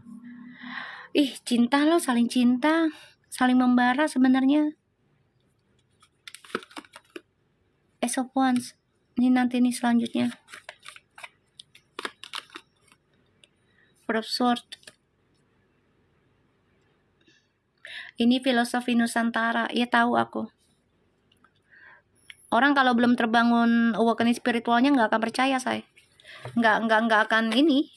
Ih, cinta loh, saling cinta, saling membara sebenarnya. Ace of Wands. Ini nanti nih selanjutnya. Four of Swords. Ini filosofi Nusantara, ya tahu aku. Orang kalau belum terbangun awakening spiritualnya nggak akan percaya, saya. Nggak akan ini.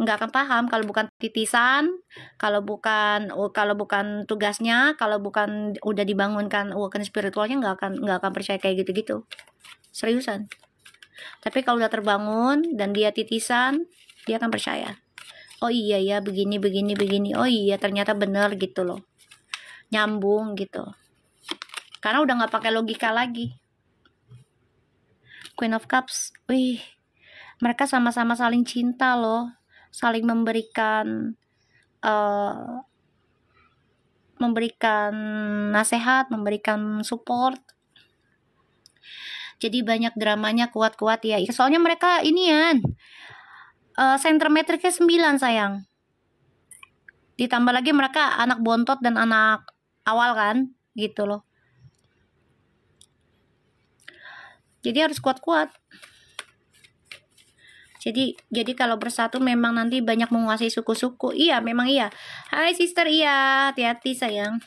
Nggak akan paham kalau bukan titisan, kalau bukan tugasnya, kalau bukan udah dibangunkan awakening spiritualnya nggak akan percaya kayak gitu-gitu. Seriusan. Tapi kalau udah terbangun dan dia titisan, dia akan percaya. Oh iya ya, begini. Oh iya, ternyata bener gitu loh. Nyambung gitu. Karena udah nggak pakai logika lagi. Queen of Cups. Wih, mereka sama-sama saling cinta loh. Saling memberikan nasihat, memberikan support. Jadi banyak dramanya kuat-kuat ya. Soalnya mereka inian. Center metriknya 9 sayang. Ditambah lagi mereka anak bontot dan anak awal kan, gitu loh. Jadi harus kuat-kuat. Jadi kalau bersatu memang nanti banyak menguasai suku-suku. Iya, memang iya. Hai sister, iya, hati-hati sayang.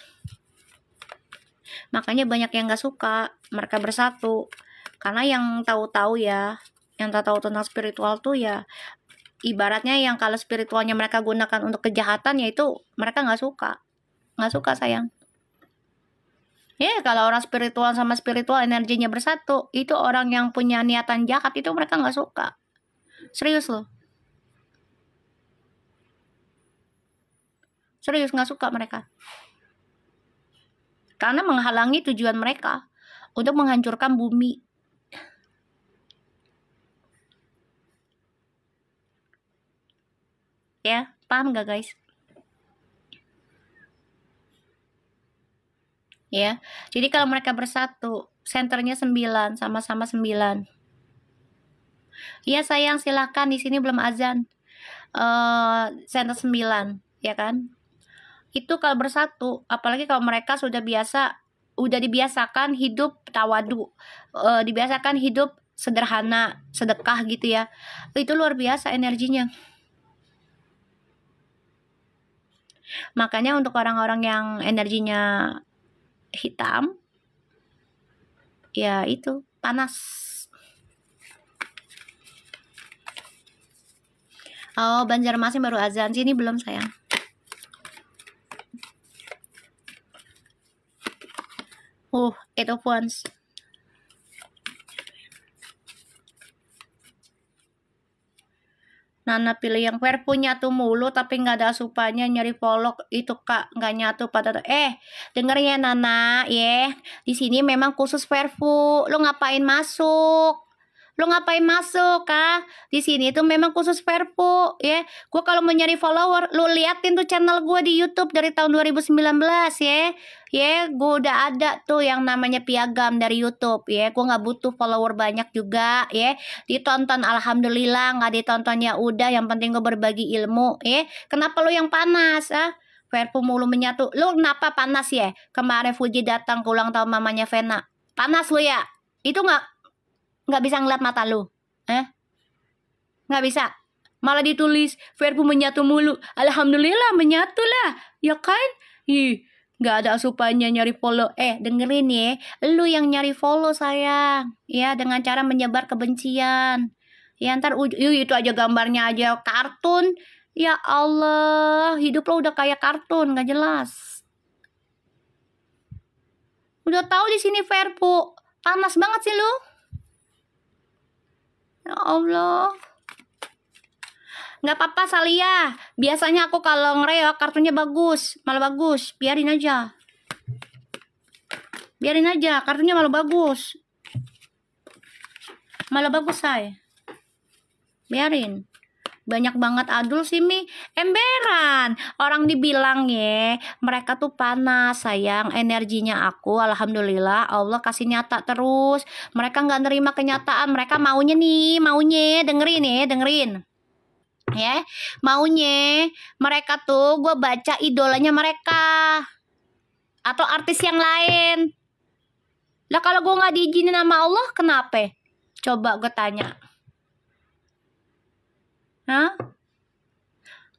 Makanya banyak yang gak suka mereka bersatu. Karena yang tahu-tahu ya, yang tahu tentang spiritual tuh ya, ibaratnya yang kalau spiritualnya mereka gunakan untuk kejahatan, yaitu mereka gak suka sayang. Ya, kalau orang spiritual sama spiritual energinya bersatu, itu orang yang punya niatan jahat itu mereka gak suka. Serius loh. Serius gak suka mereka. Karena menghalangi tujuan mereka untuk menghancurkan bumi. Ya, paham gak guys? Ya, jadi kalau mereka bersatu, senternya 9, sama-sama 9. Iya sayang, silakan, di sini belum azan. Center 9, ya kan? Itu kalau bersatu, apalagi kalau mereka udah dibiasakan hidup tawadu, dibiasakan hidup sederhana, sedekah gitu ya. Itu luar biasa energinya. Makanya untuk orang-orang yang energinya hitam, ya itu panas. Oh, Banjarmasin baru azan, sini belum sayang. Eight of Wands. Nana pilih yang Verfu nyatu mulu tapi nggak ada asupannya, nyari polok itu kak nggak nyatu pada denger ya Nana ya, di sini memang khusus Verfu. Lo ngapain masuk kah? Di sini tuh memang khusus Verfu ya. Gue kalau mau nyari follower, lu liatin tuh channel gue di YouTube dari tahun 2019 ya. Ya, gue udah ada tuh yang namanya piagam dari YouTube ya. Gue nggak butuh follower banyak juga ya. Ditonton alhamdulillah, nggak ditonton ya udah. Yang penting gue berbagi ilmu ya. Kenapa lu yang panas Verfu mulu menyatu. Lu kenapa panas ya? Kemarin Fuji datang ke ulang tahun mamanya Vena. Panas lu ya? Itu nggak bisa ngeliat mata lu, nggak bisa. Malah ditulis Verbu menyatu mulu. Alhamdulillah menyatu lah. Ya kan? Ih, nggak ada asupannya nyari follow. Dengerin ya. Lu yang nyari follow sayang. Ya, dengan cara menyebar kebencian. Ya ntar itu aja gambarnya aja kartun. Ya Allah, hidup lo udah kayak kartun, nggak jelas. Udah tahu di sini Verbu. Panas banget sih lu. Ya Allah. Nggak apa-apa Salia. Biasanya aku kalau ngereok kartunya bagus. Malah bagus. Biarin aja. Biarin aja. Kartunya malah bagus. Malah bagus say. Biarin. Banyak banget adul sih Mi. Emberan. Orang dibilang ya, mereka tuh panas sayang. Energinya aku alhamdulillah Allah kasih nyata terus. Mereka nggak nerima kenyataan. Mereka maunya nih, maunya dengerin ya, dengerin. Ya, maunya mereka tuh gue baca idolanya mereka atau artis yang lain. Lah kalau gue nggak diizinin sama Allah kenapa? Coba gue tanya. Hah?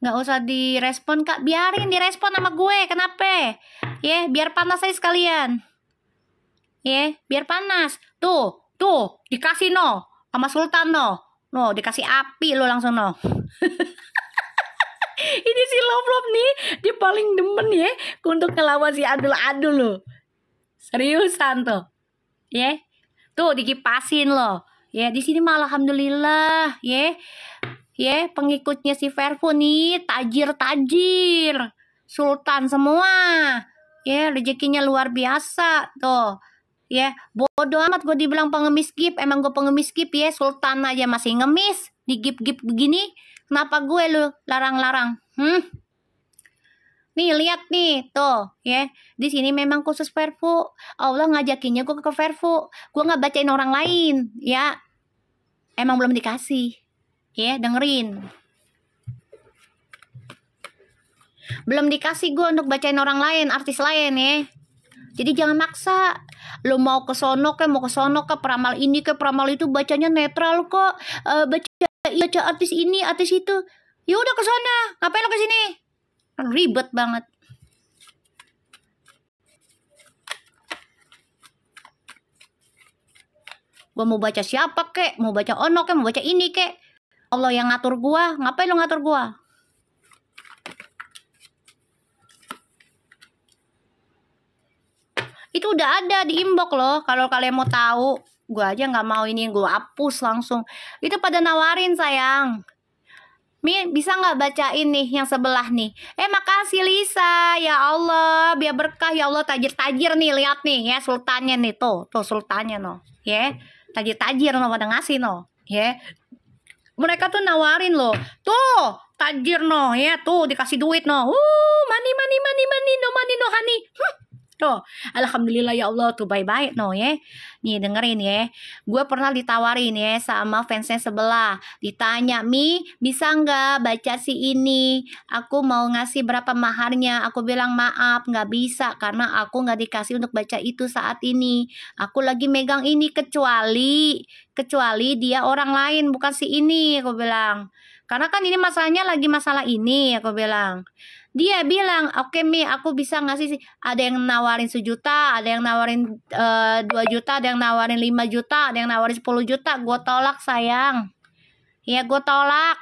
Nggak usah direspon kak, biarin direspon sama gue. Kenapa? Ya, biar panas aja sekalian. Ya, biar panas. Tuh dikasih no sama Sultan no, dikasih api lo langsung no. Ini si Lop nih, dia paling demen ya untuk ngelawan si adul-adul lo. Seriusan tuh. Ya. Tuh dikipasin lo. Ya, di sini mah alhamdulillah, ya. Ya, pengikutnya si Verbu nih tajir, sultan semua. Ya, rezekinya luar biasa tuh. Ya, bodoh amat gue dibilang pengemis gip. Emang gue pengemis gip ya, sultan aja masih ngemis di gip-gip begini. Kenapa gue lu larang-larang? Nih lihat nih tuh ya, di sini memang khusus Verbu. Allah ngajakinnya gue ke Verbu. Gue nggak bacain orang lain ya. Emang belum dikasih. Ya, dengerin. Belum dikasih gue untuk bacain orang lain, artis lain ya. Jadi jangan maksa. Lo mau ke sono ke peramal ini ke peramal itu bacanya netral kok. Baca artis ini, artis itu. Ya udah ke sana. Ngapain lo ke sini? Ribet banget. Gue mau baca siapa kek, mau baca ono kek, mau baca ini kek. Allah yang ngatur gua, ngapain lo ngatur gua? Itu udah ada di inbox loh. Kalau kalian mau tahu, gua aja nggak mau ini, gua hapus langsung. Itu pada nawarin sayang. Mi, bisa nggak bacain nih yang sebelah nih? Makasih Lisa, ya Allah, biar berkah ya Allah, tajir-tajir nih, lihat nih ya sultannya nih tuh sultannya no, ya tajir-tajir no pada ngasih no, ya. Mereka tuh nawarin loh, tuh tajir no ya, tuh dikasih duit no, money no honey. Tuh, alhamdulillah ya Allah tuh baik-baik no ya. Nih dengerin ya, gue pernah ditawarin ya sama fansnya sebelah. Ditanya, Mi bisa nggak baca si ini? Aku mau ngasih berapa maharnya? Aku bilang maaf nggak bisa karena aku nggak dikasih untuk baca itu saat ini. Aku lagi megang ini kecuali dia orang lain bukan si ini. Aku bilang karena kan ini masalahnya lagi masalah ini. Aku bilang. Dia bilang, oke Mi, aku bisa ngasih sih. Ada yang nawarin 1 juta, ada yang nawarin 2 juta, ada yang nawarin 5 juta, ada yang nawarin 10 juta. Gue tolak sayang. Ya gue tolak.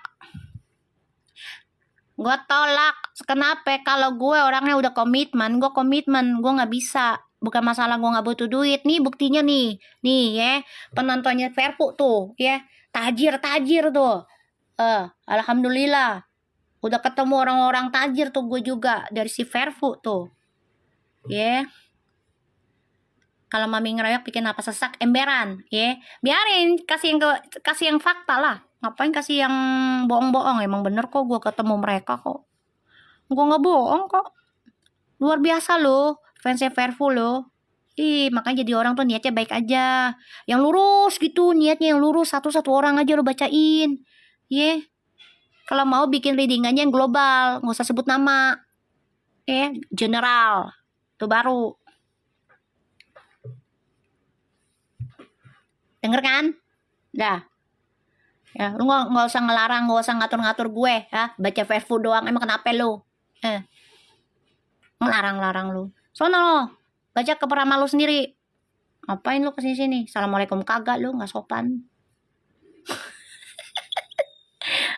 Gue tolak. Kenapa? Kalau gue orangnya udah komitmen, gue nggak bisa. Bukan masalah gue nggak butuh duit. Nih buktinya nih ya penontonnya Verbu tuh ya tajir tuh. Alhamdulillah. Udah ketemu orang-orang tajir tuh gue juga dari si Verbu tuh. Ya. Kalau mami ngeroyok bikin apa sesak emberan, ya. Biarin kasih yang fakta lah. Ngapain kasih yang bohong-bohong? Emang bener kok gue ketemu mereka kok. Gue nggak bohong kok. Luar biasa loh, fansnya Verbu loh. Makanya jadi orang tuh niatnya baik aja. Yang lurus gitu, niatnya yang lurus, satu-satu orang aja lo bacain. Ya. Kalau mau bikin readingannya yang global, nggak usah sebut nama. General. Itu baru. Denger kan? Dah. Ya, lu nggak usah ngelarang, nggak usah ngatur-ngatur gue, ya. Baca Facebook doang, emang kenapa lu? Ngelarang-larang lu. Sono lo, baca ke peramal lu sendiri. Ngapain lu kesini-sini? Assalamualaikum kagak lu, nggak sopan.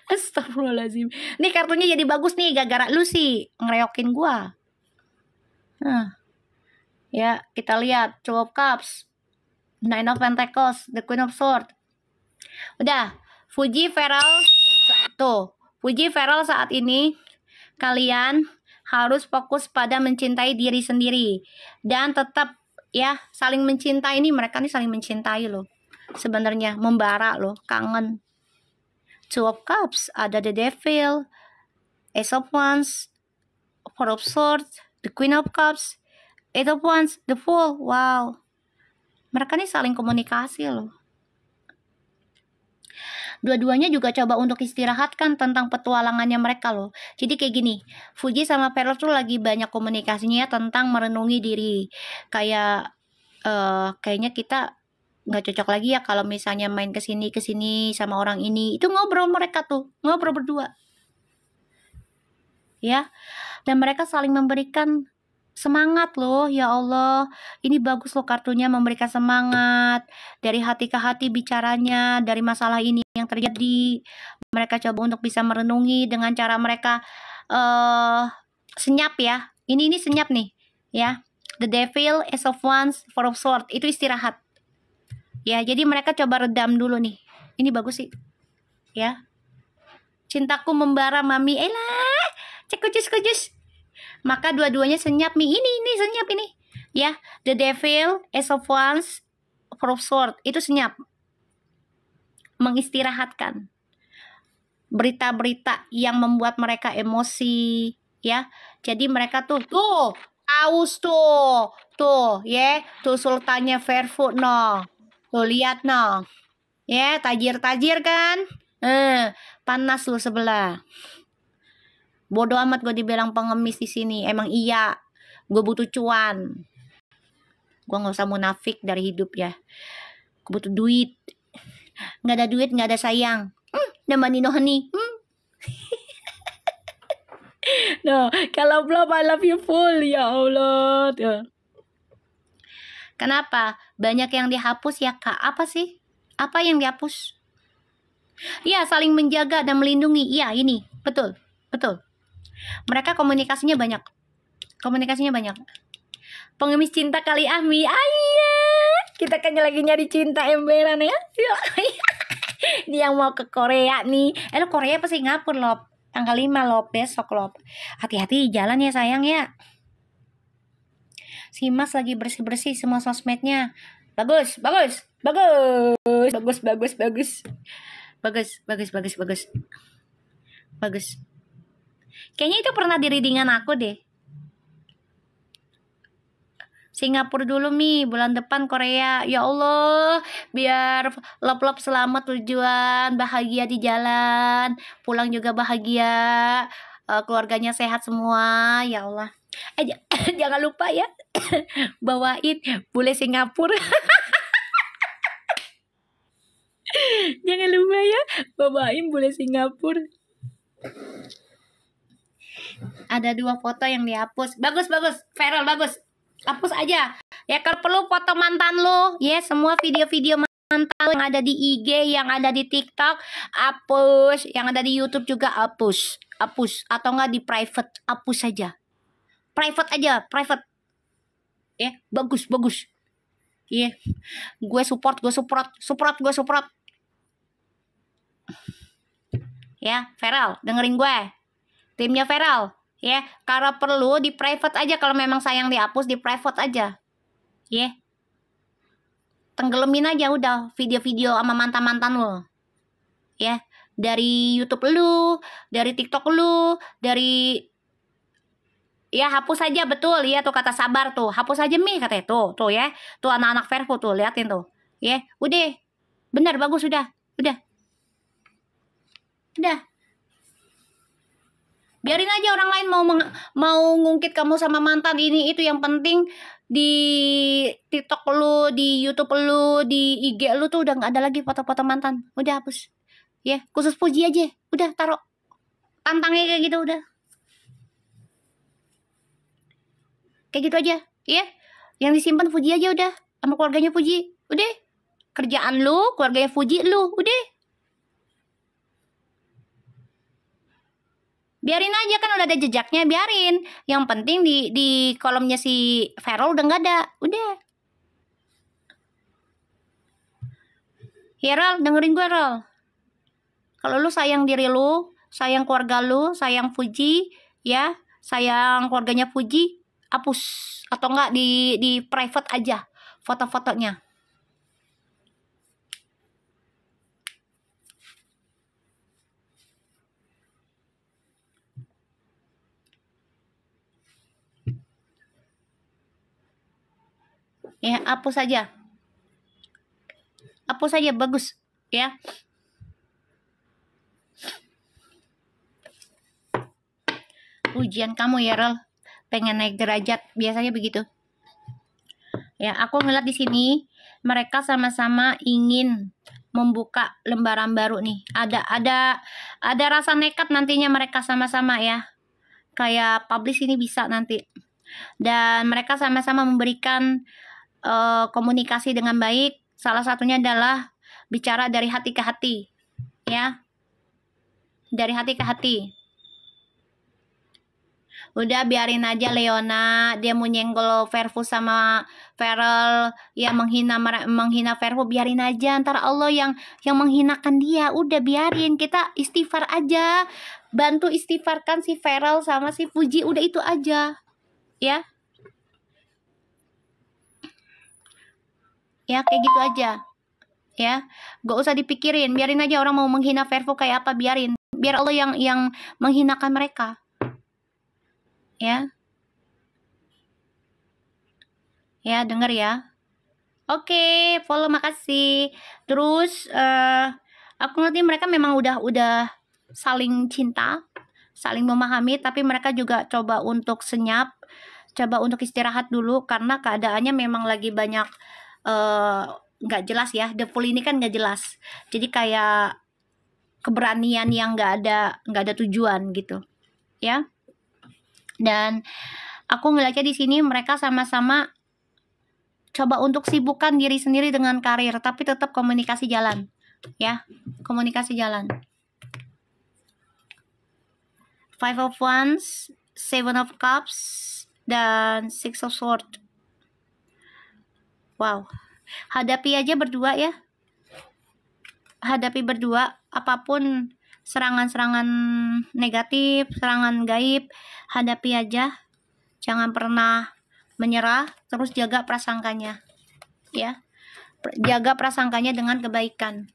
Astagfirullahaladzim. Nih kartunya jadi bagus nih, gara-gara lu sih ngereokin gua. Ya, kita lihat. Two of Cups, Nine of Pentacles, The Queen of Swords. Udah, Fuji Feral. Tuh, Fuji Feral saat ini kalian harus fokus pada mencintai diri sendiri dan tetap ya saling mencintai. Nih mereka nih saling mencintai loh. Sebenarnya membara loh, kangen. Two of Cups, ada The Devil, Ace of Wands, Four of Swords, The Queen of Cups, Eight of Wands, The Fool. Wow, mereka nih saling komunikasi loh. Dua-duanya juga coba untuk istirahatkan tentang petualangannya mereka loh. Jadi kayak gini, Fuji sama Feral tuh lagi banyak komunikasinya tentang merenungi diri. Kayaknya kita nggak cocok lagi ya kalau misalnya main kesini sama orang ini. Itu ngobrol mereka tuh, ngobrol berdua. Ya, dan mereka saling memberikan semangat loh. Ya Allah, ini bagus loh kartunya, memberikan semangat dari hati ke hati bicaranya, dari masalah ini yang terjadi. Mereka coba untuk bisa merenungi dengan cara mereka senyap ya. Ini senyap nih ya. The Devil, Ace of Wands, Four of Swords, itu istirahat ya. Jadi mereka coba redam dulu nih. Ini bagus sih ya. Cintaku membara mami, elah cekujus. Maka dua-duanya senyap nih. Ini senyap ini ya. The Devil, Ace of Wands, Four of Swords, itu senyap, mengistirahatkan berita-berita yang membuat mereka emosi ya. Jadi mereka tuh aus tuh ya. Tuh sultannya Fairfoot no. Tuh lihat no. Ya, tajir kan. Panas lu sebelah. Bodoh amat gue dibilang pengemis di sini. Emang iya, gue butuh cuan. Gue nggak usah munafik dari hidup ya. Gue butuh duit. Nggak ada duit, nggak ada sayang. Namanya no honey. No, kalau belum I love you full, ya Allah. Kenapa? Banyak yang dihapus ya kak. Apa sih? Apa yang dihapus? Ya, saling menjaga dan melindungi. Iya, ini betul. Mereka komunikasinya banyak. Pengemis cinta kali Ahmi. Ayah, kita kan lagi nyari cinta emberan ya. Ini yang mau ke Korea nih. Lo Korea apa Singapura loh? Tanggal 5 loh, besok loh. Hati-hati di jalan ya sayang ya. Si Mas lagi bersih-bersih semua sosmednya. Bagus. Kayaknya itu pernah di readingan aku deh. Singapura dulu Mi, bulan depan Korea. Ya Allah, biar lop selamat tujuan, bahagia di jalan, pulang juga bahagia, keluarganya sehat semua. Ya Allah. Jangan lupa ya, bawain bule Singapura. Jangan lupa ya, bawain bule Singapura. Ada 2 foto yang dihapus. Bagus. Feral bagus. Hapus aja. Ya kalau perlu foto mantan lo. Ya semua video-video mantan lo yang ada di IG, yang ada di TikTok, hapus. Yang ada di YouTube juga hapus. Atau enggak di private, hapus saja. Private aja. Ya, bagus. Ya, gue support. Ya, Feral, dengerin gue. Timnya Feral. Ya, kalau perlu di private aja, kalau memang sayang dihapus di private aja. Ya. Tenggelamin aja udah video-video sama mantan-mantan lo. Ya, dari YouTube lu, dari TikTok lu, dari ya hapus aja betul ya tuh kata sabar tuh. Hapus aja Mi katanya tuh ya. Tuh anak-anak Vervo tuh liatin tuh. Ya, udah. Benar bagus udah. Biarin aja orang lain mau ngungkit kamu sama mantan ini itu, yang penting di TikTok lu, di YouTube lu, di IG lu tuh udah nggak ada lagi foto-foto mantan. Udah hapus. Ya, khusus puji aja. Udah taruh tantangnya kayak gitu udah. Kayak gitu aja, ya. Yang disimpan Fuji aja udah, sama keluarganya Fuji. Udah. Kerjaan lu, keluarganya Fuji lu, udah. Biarin aja, kan udah ada jejaknya, biarin. Yang penting di kolomnya si Feral udah nggak ada, udah. Ya Ral, dengerin gue Ral. Kalau lu sayang diri lu, sayang keluarga lu, sayang Fuji, ya, sayang keluarganya Fuji, hapus atau enggak di private aja foto-fotonya. Ya, hapus aja. Hapus aja, bagus, ya. Ujian kamu ya, Rel. Pengen naik derajat, biasanya begitu. Ya, aku ngeliat di sini mereka sama-sama ingin membuka lembaran baru nih. Ada rasa nekat nantinya mereka sama-sama ya. Kayak publish ini bisa nanti. Dan mereka sama-sama memberikan komunikasi dengan baik. Salah satunya adalah bicara dari hati ke hati, ya. Dari hati ke hati. Udah biarin aja Leona, dia mau nyenggol Verfu sama Feral, ya menghina Verfu, biarin aja. Ntar Allah yang menghinakan dia. Udah biarin, kita istighfar aja, bantu istighfarkan si Feral sama si Fuji, udah itu aja, ya. Ya kayak gitu aja, ya. Gak usah dipikirin, biarin aja orang mau menghina Verfu kayak apa, biarin. Biar Allah yang menghinakan mereka. Ya, ya denger ya. Oke, follow, makasih. Terus aku ngerti mereka memang udah saling cinta, saling memahami, tapi mereka juga coba untuk senyap, coba untuk istirahat dulu karena keadaannya memang lagi banyak nggak jelas ya. The Fool ini kan nggak jelas, jadi kayak keberanian yang nggak ada tujuan gitu, ya. Dan aku ngeliatnya di sini mereka sama-sama coba untuk sibukkan diri sendiri dengan karir, tapi tetap komunikasi jalan, ya. Komunikasi jalan. Five of Wands, Seven of Cups, dan Six of Swords. Wow. Hadapi aja berdua ya. Hadapi berdua apapun serangan-serangan negatif, serangan gaib, hadapi aja. Jangan pernah menyerah, terus jaga prasangkanya, ya. Jaga prasangkanya dengan kebaikan,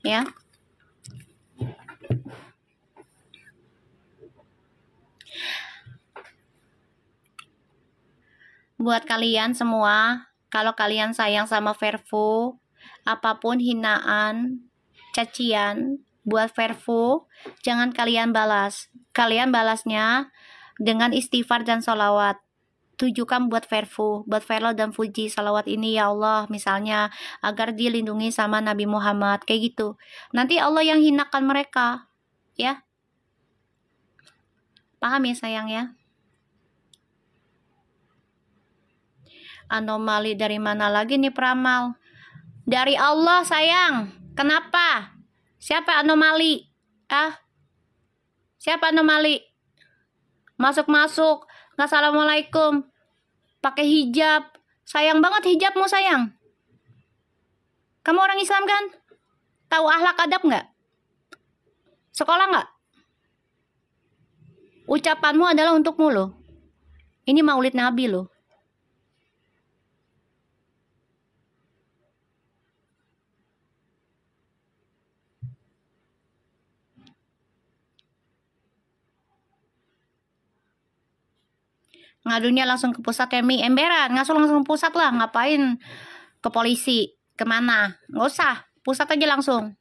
ya. Buat kalian semua, kalau kalian sayang sama Verfu, apapun hinaan, cacian buat Verfu, jangan kalian balas. Kalian balasnya dengan istighfar dan sholawat. Tujukan buat Verfu, buat Feral dan Fuji, salawat ini ya Allah, misalnya agar dilindungi sama Nabi Muhammad, kayak gitu. Nanti Allah yang hinakan mereka, ya. Paham ya sayang ya? Anomali dari mana lagi nih peramal? Dari Allah sayang. Kenapa? Siapa anomali? Siapa anomali? Masuk-masuk, assalamualaikum, pakai hijab. Sayang banget hijabmu sayang. Kamu orang Islam kan? Tahu akhlak adab nggak? Sekolah nggak? Ucapanmu adalah untukmu loh. Ini maulid Nabi loh. Ngadunya langsung ke pusat ya, emberan, ngasuh langsung ke pusat lah, ngapain ke polisi, kemana, nggak usah, pusat aja langsung.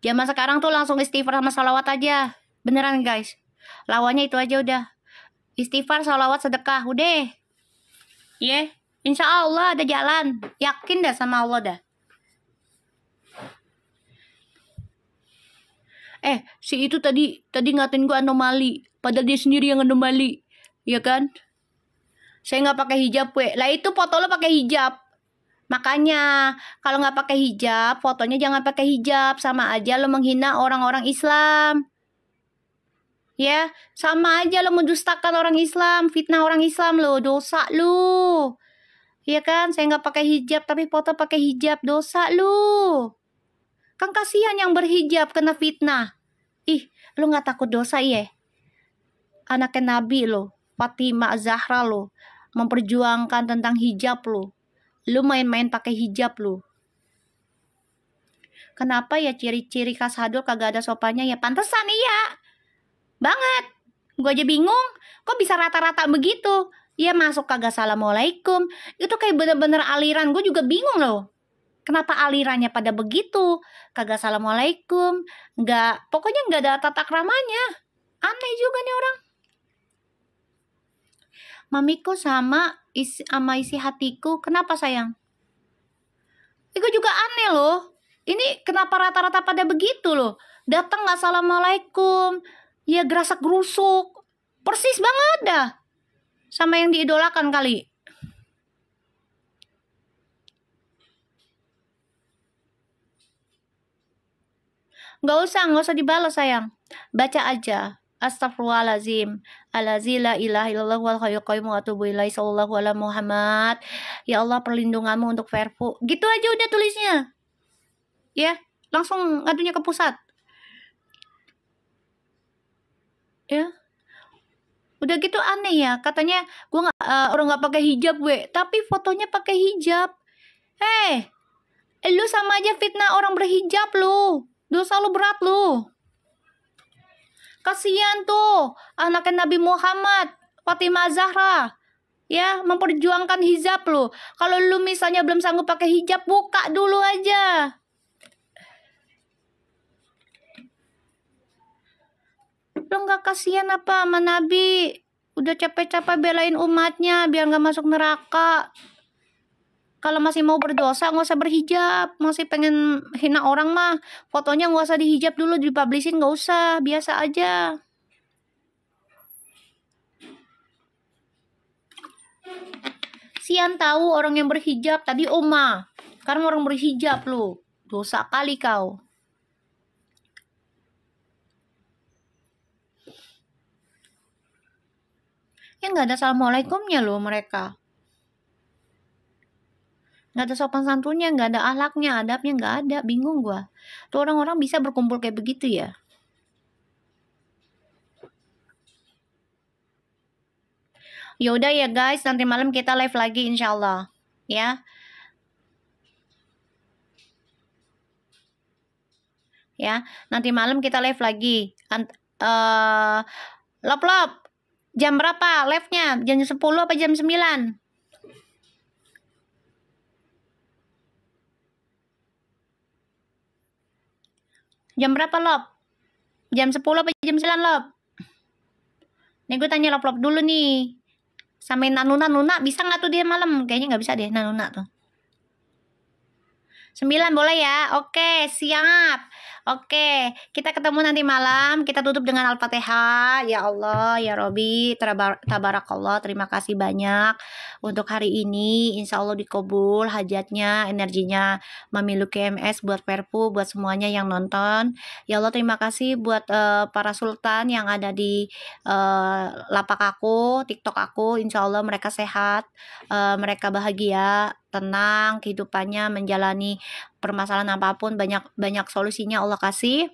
Zaman sekarang tuh langsung istighfar sama sholawat aja, beneran guys, lawannya itu aja udah, istighfar, sholawat, sedekah, udah, ya. Insya Allah ada jalan. Yakin dah sama Allah dah. Si itu tadi ngatain gue anomali. Padahal dia sendiri yang anomali. Ya kan? Saya nggak pakai hijab, we. Lah itu foto lo pakai hijab. Makanya kalau nggak pakai hijab, fotonya jangan pakai hijab. Sama aja lo menghina orang-orang Islam. Ya, sama aja lo mendustakan orang Islam, fitnah orang Islam lo, dosa lo. Iya kan, saya nggak pakai hijab tapi foto pakai hijab, dosa lu. Kan kasihan yang berhijab kena fitnah. Ih, lu nggak takut dosa ya? Anaknya Nabi lo, Fatimah Zahra lo, memperjuangkan tentang hijab lo. Lu main-main pakai hijab lo. Kenapa ya ciri-ciri khas Hadul kagak ada sopannya ya? Pantesan iya. Banget. Gue aja bingung, kok bisa rata-rata begitu? Ya masuk kagak assalamualaikum. Itu kayak bener-bener aliran. Gue juga bingung loh. Kenapa alirannya pada begitu? Kagak assalamualaikum. Pokoknya nggak ada tata kramanya. Aneh juga nih orang. Mamiku sama isi hatiku. Kenapa sayang? Itu juga aneh loh. Ini kenapa rata-rata pada begitu loh? Datang nggak assalamualaikum. Ya gerasak gerusuk. Persis banget dah. Sama yang diidolakan kali. Nggak usah dibalas sayang. Baca aja. Astagfirullahaladzim. Allazi la ilaha illallah wal hayyul qayyum wa atubu ilaihi sallallahu ala Muhammad. Ya Allah perlindunganmu untuk Verpu. Gitu aja udah tulisnya. Ya, langsung ngadunya ke pusat. Ya. Udah gitu aneh ya, katanya gue orang nggak pakai hijab gue, tapi fotonya pakai hijab. Lu sama aja fitnah orang berhijab lu, dosa lu berat lu. Kasihan tuh anaknya Nabi Muhammad, Fatimah Zahra, ya memperjuangkan hijab lu. Kalau lu misalnya belum sanggup pakai hijab, buka dulu aja. Lu nggak kasihan apa sama Nabi? Udah capek-capek belain umatnya biar nggak masuk neraka. Kalau masih mau berdosa nggak usah berhijab. Masih pengen hina orang mah, fotonya nggak usah dihijab dulu, dipublishin nggak usah, biasa aja. Sian tahu orang yang berhijab tadi Oma. Karena orang berhijab lu, dosa kali kau. Ya nggak ada assalamualaikumnya loh mereka. Nggak ada sopan santunnya, nggak ada akhlaknya, adabnya nggak ada. Bingung gua. Tuh orang-orang bisa berkumpul kayak begitu ya. Ya udah ya guys, nanti malam kita live lagi insyaallah. Ya. Ya, nanti malam kita live lagi. Lop. Jam berapa live-nya? Jam 10 apa jam 9? Jam berapa, Lop? Jam 10 apa jam 9, Lop? Nih gue tanya Lop dulu nih. Samain Nanuna, bisa nggak tuh dia malam? Kayaknya nggak bisa deh Nanuna tuh. 9 boleh ya? Oke, siap. Oke, kita ketemu nanti malam. Kita tutup dengan Al-Fatihah. Ya Allah, ya Robi, tabarakallah. Terima kasih banyak untuk hari ini. Insya Allah dikabul hajatnya, energinya Mamilu KMS buat Perpu, buat semuanya yang nonton. Ya Allah, terima kasih buat para sultan yang ada di lapak aku, TikTok aku. Insya Allah mereka sehat, mereka bahagia, tenang kehidupannya, menjalani permasalahan apapun, banyak solusinya Allah kasih.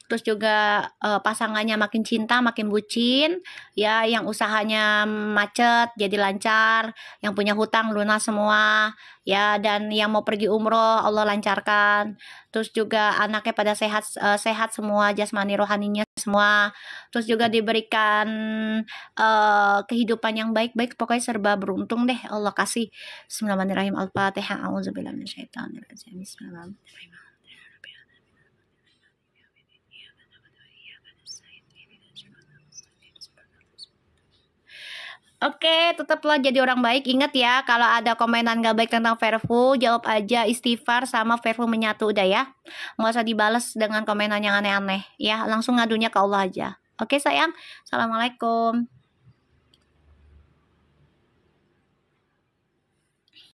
Terus juga pasangannya makin cinta, makin bucin, ya, yang usahanya macet jadi lancar, yang punya hutang lunas semua, ya, dan yang mau pergi umroh Allah lancarkan. Terus juga anaknya pada sehat semua, jasmani rohaninya semua. Terus juga diberikan kehidupan yang baik-baik, pokoknya serba beruntung deh Allah kasih. Bismillahirrahmanirrahim. Al-Fatihah. A'udzubillahi minasyaitonirrajim. Bismillahirrahmanirrahim. Oke, tetaplah jadi orang baik. Ingat ya, kalau ada komenan gak baik tentang Verfu, jawab aja istighfar sama Verfu menyatu udah ya. Nggak usah dibales dengan komenan yang aneh-aneh ya. Langsung ngadunya ke Allah aja. Oke sayang, Assalamualaikum.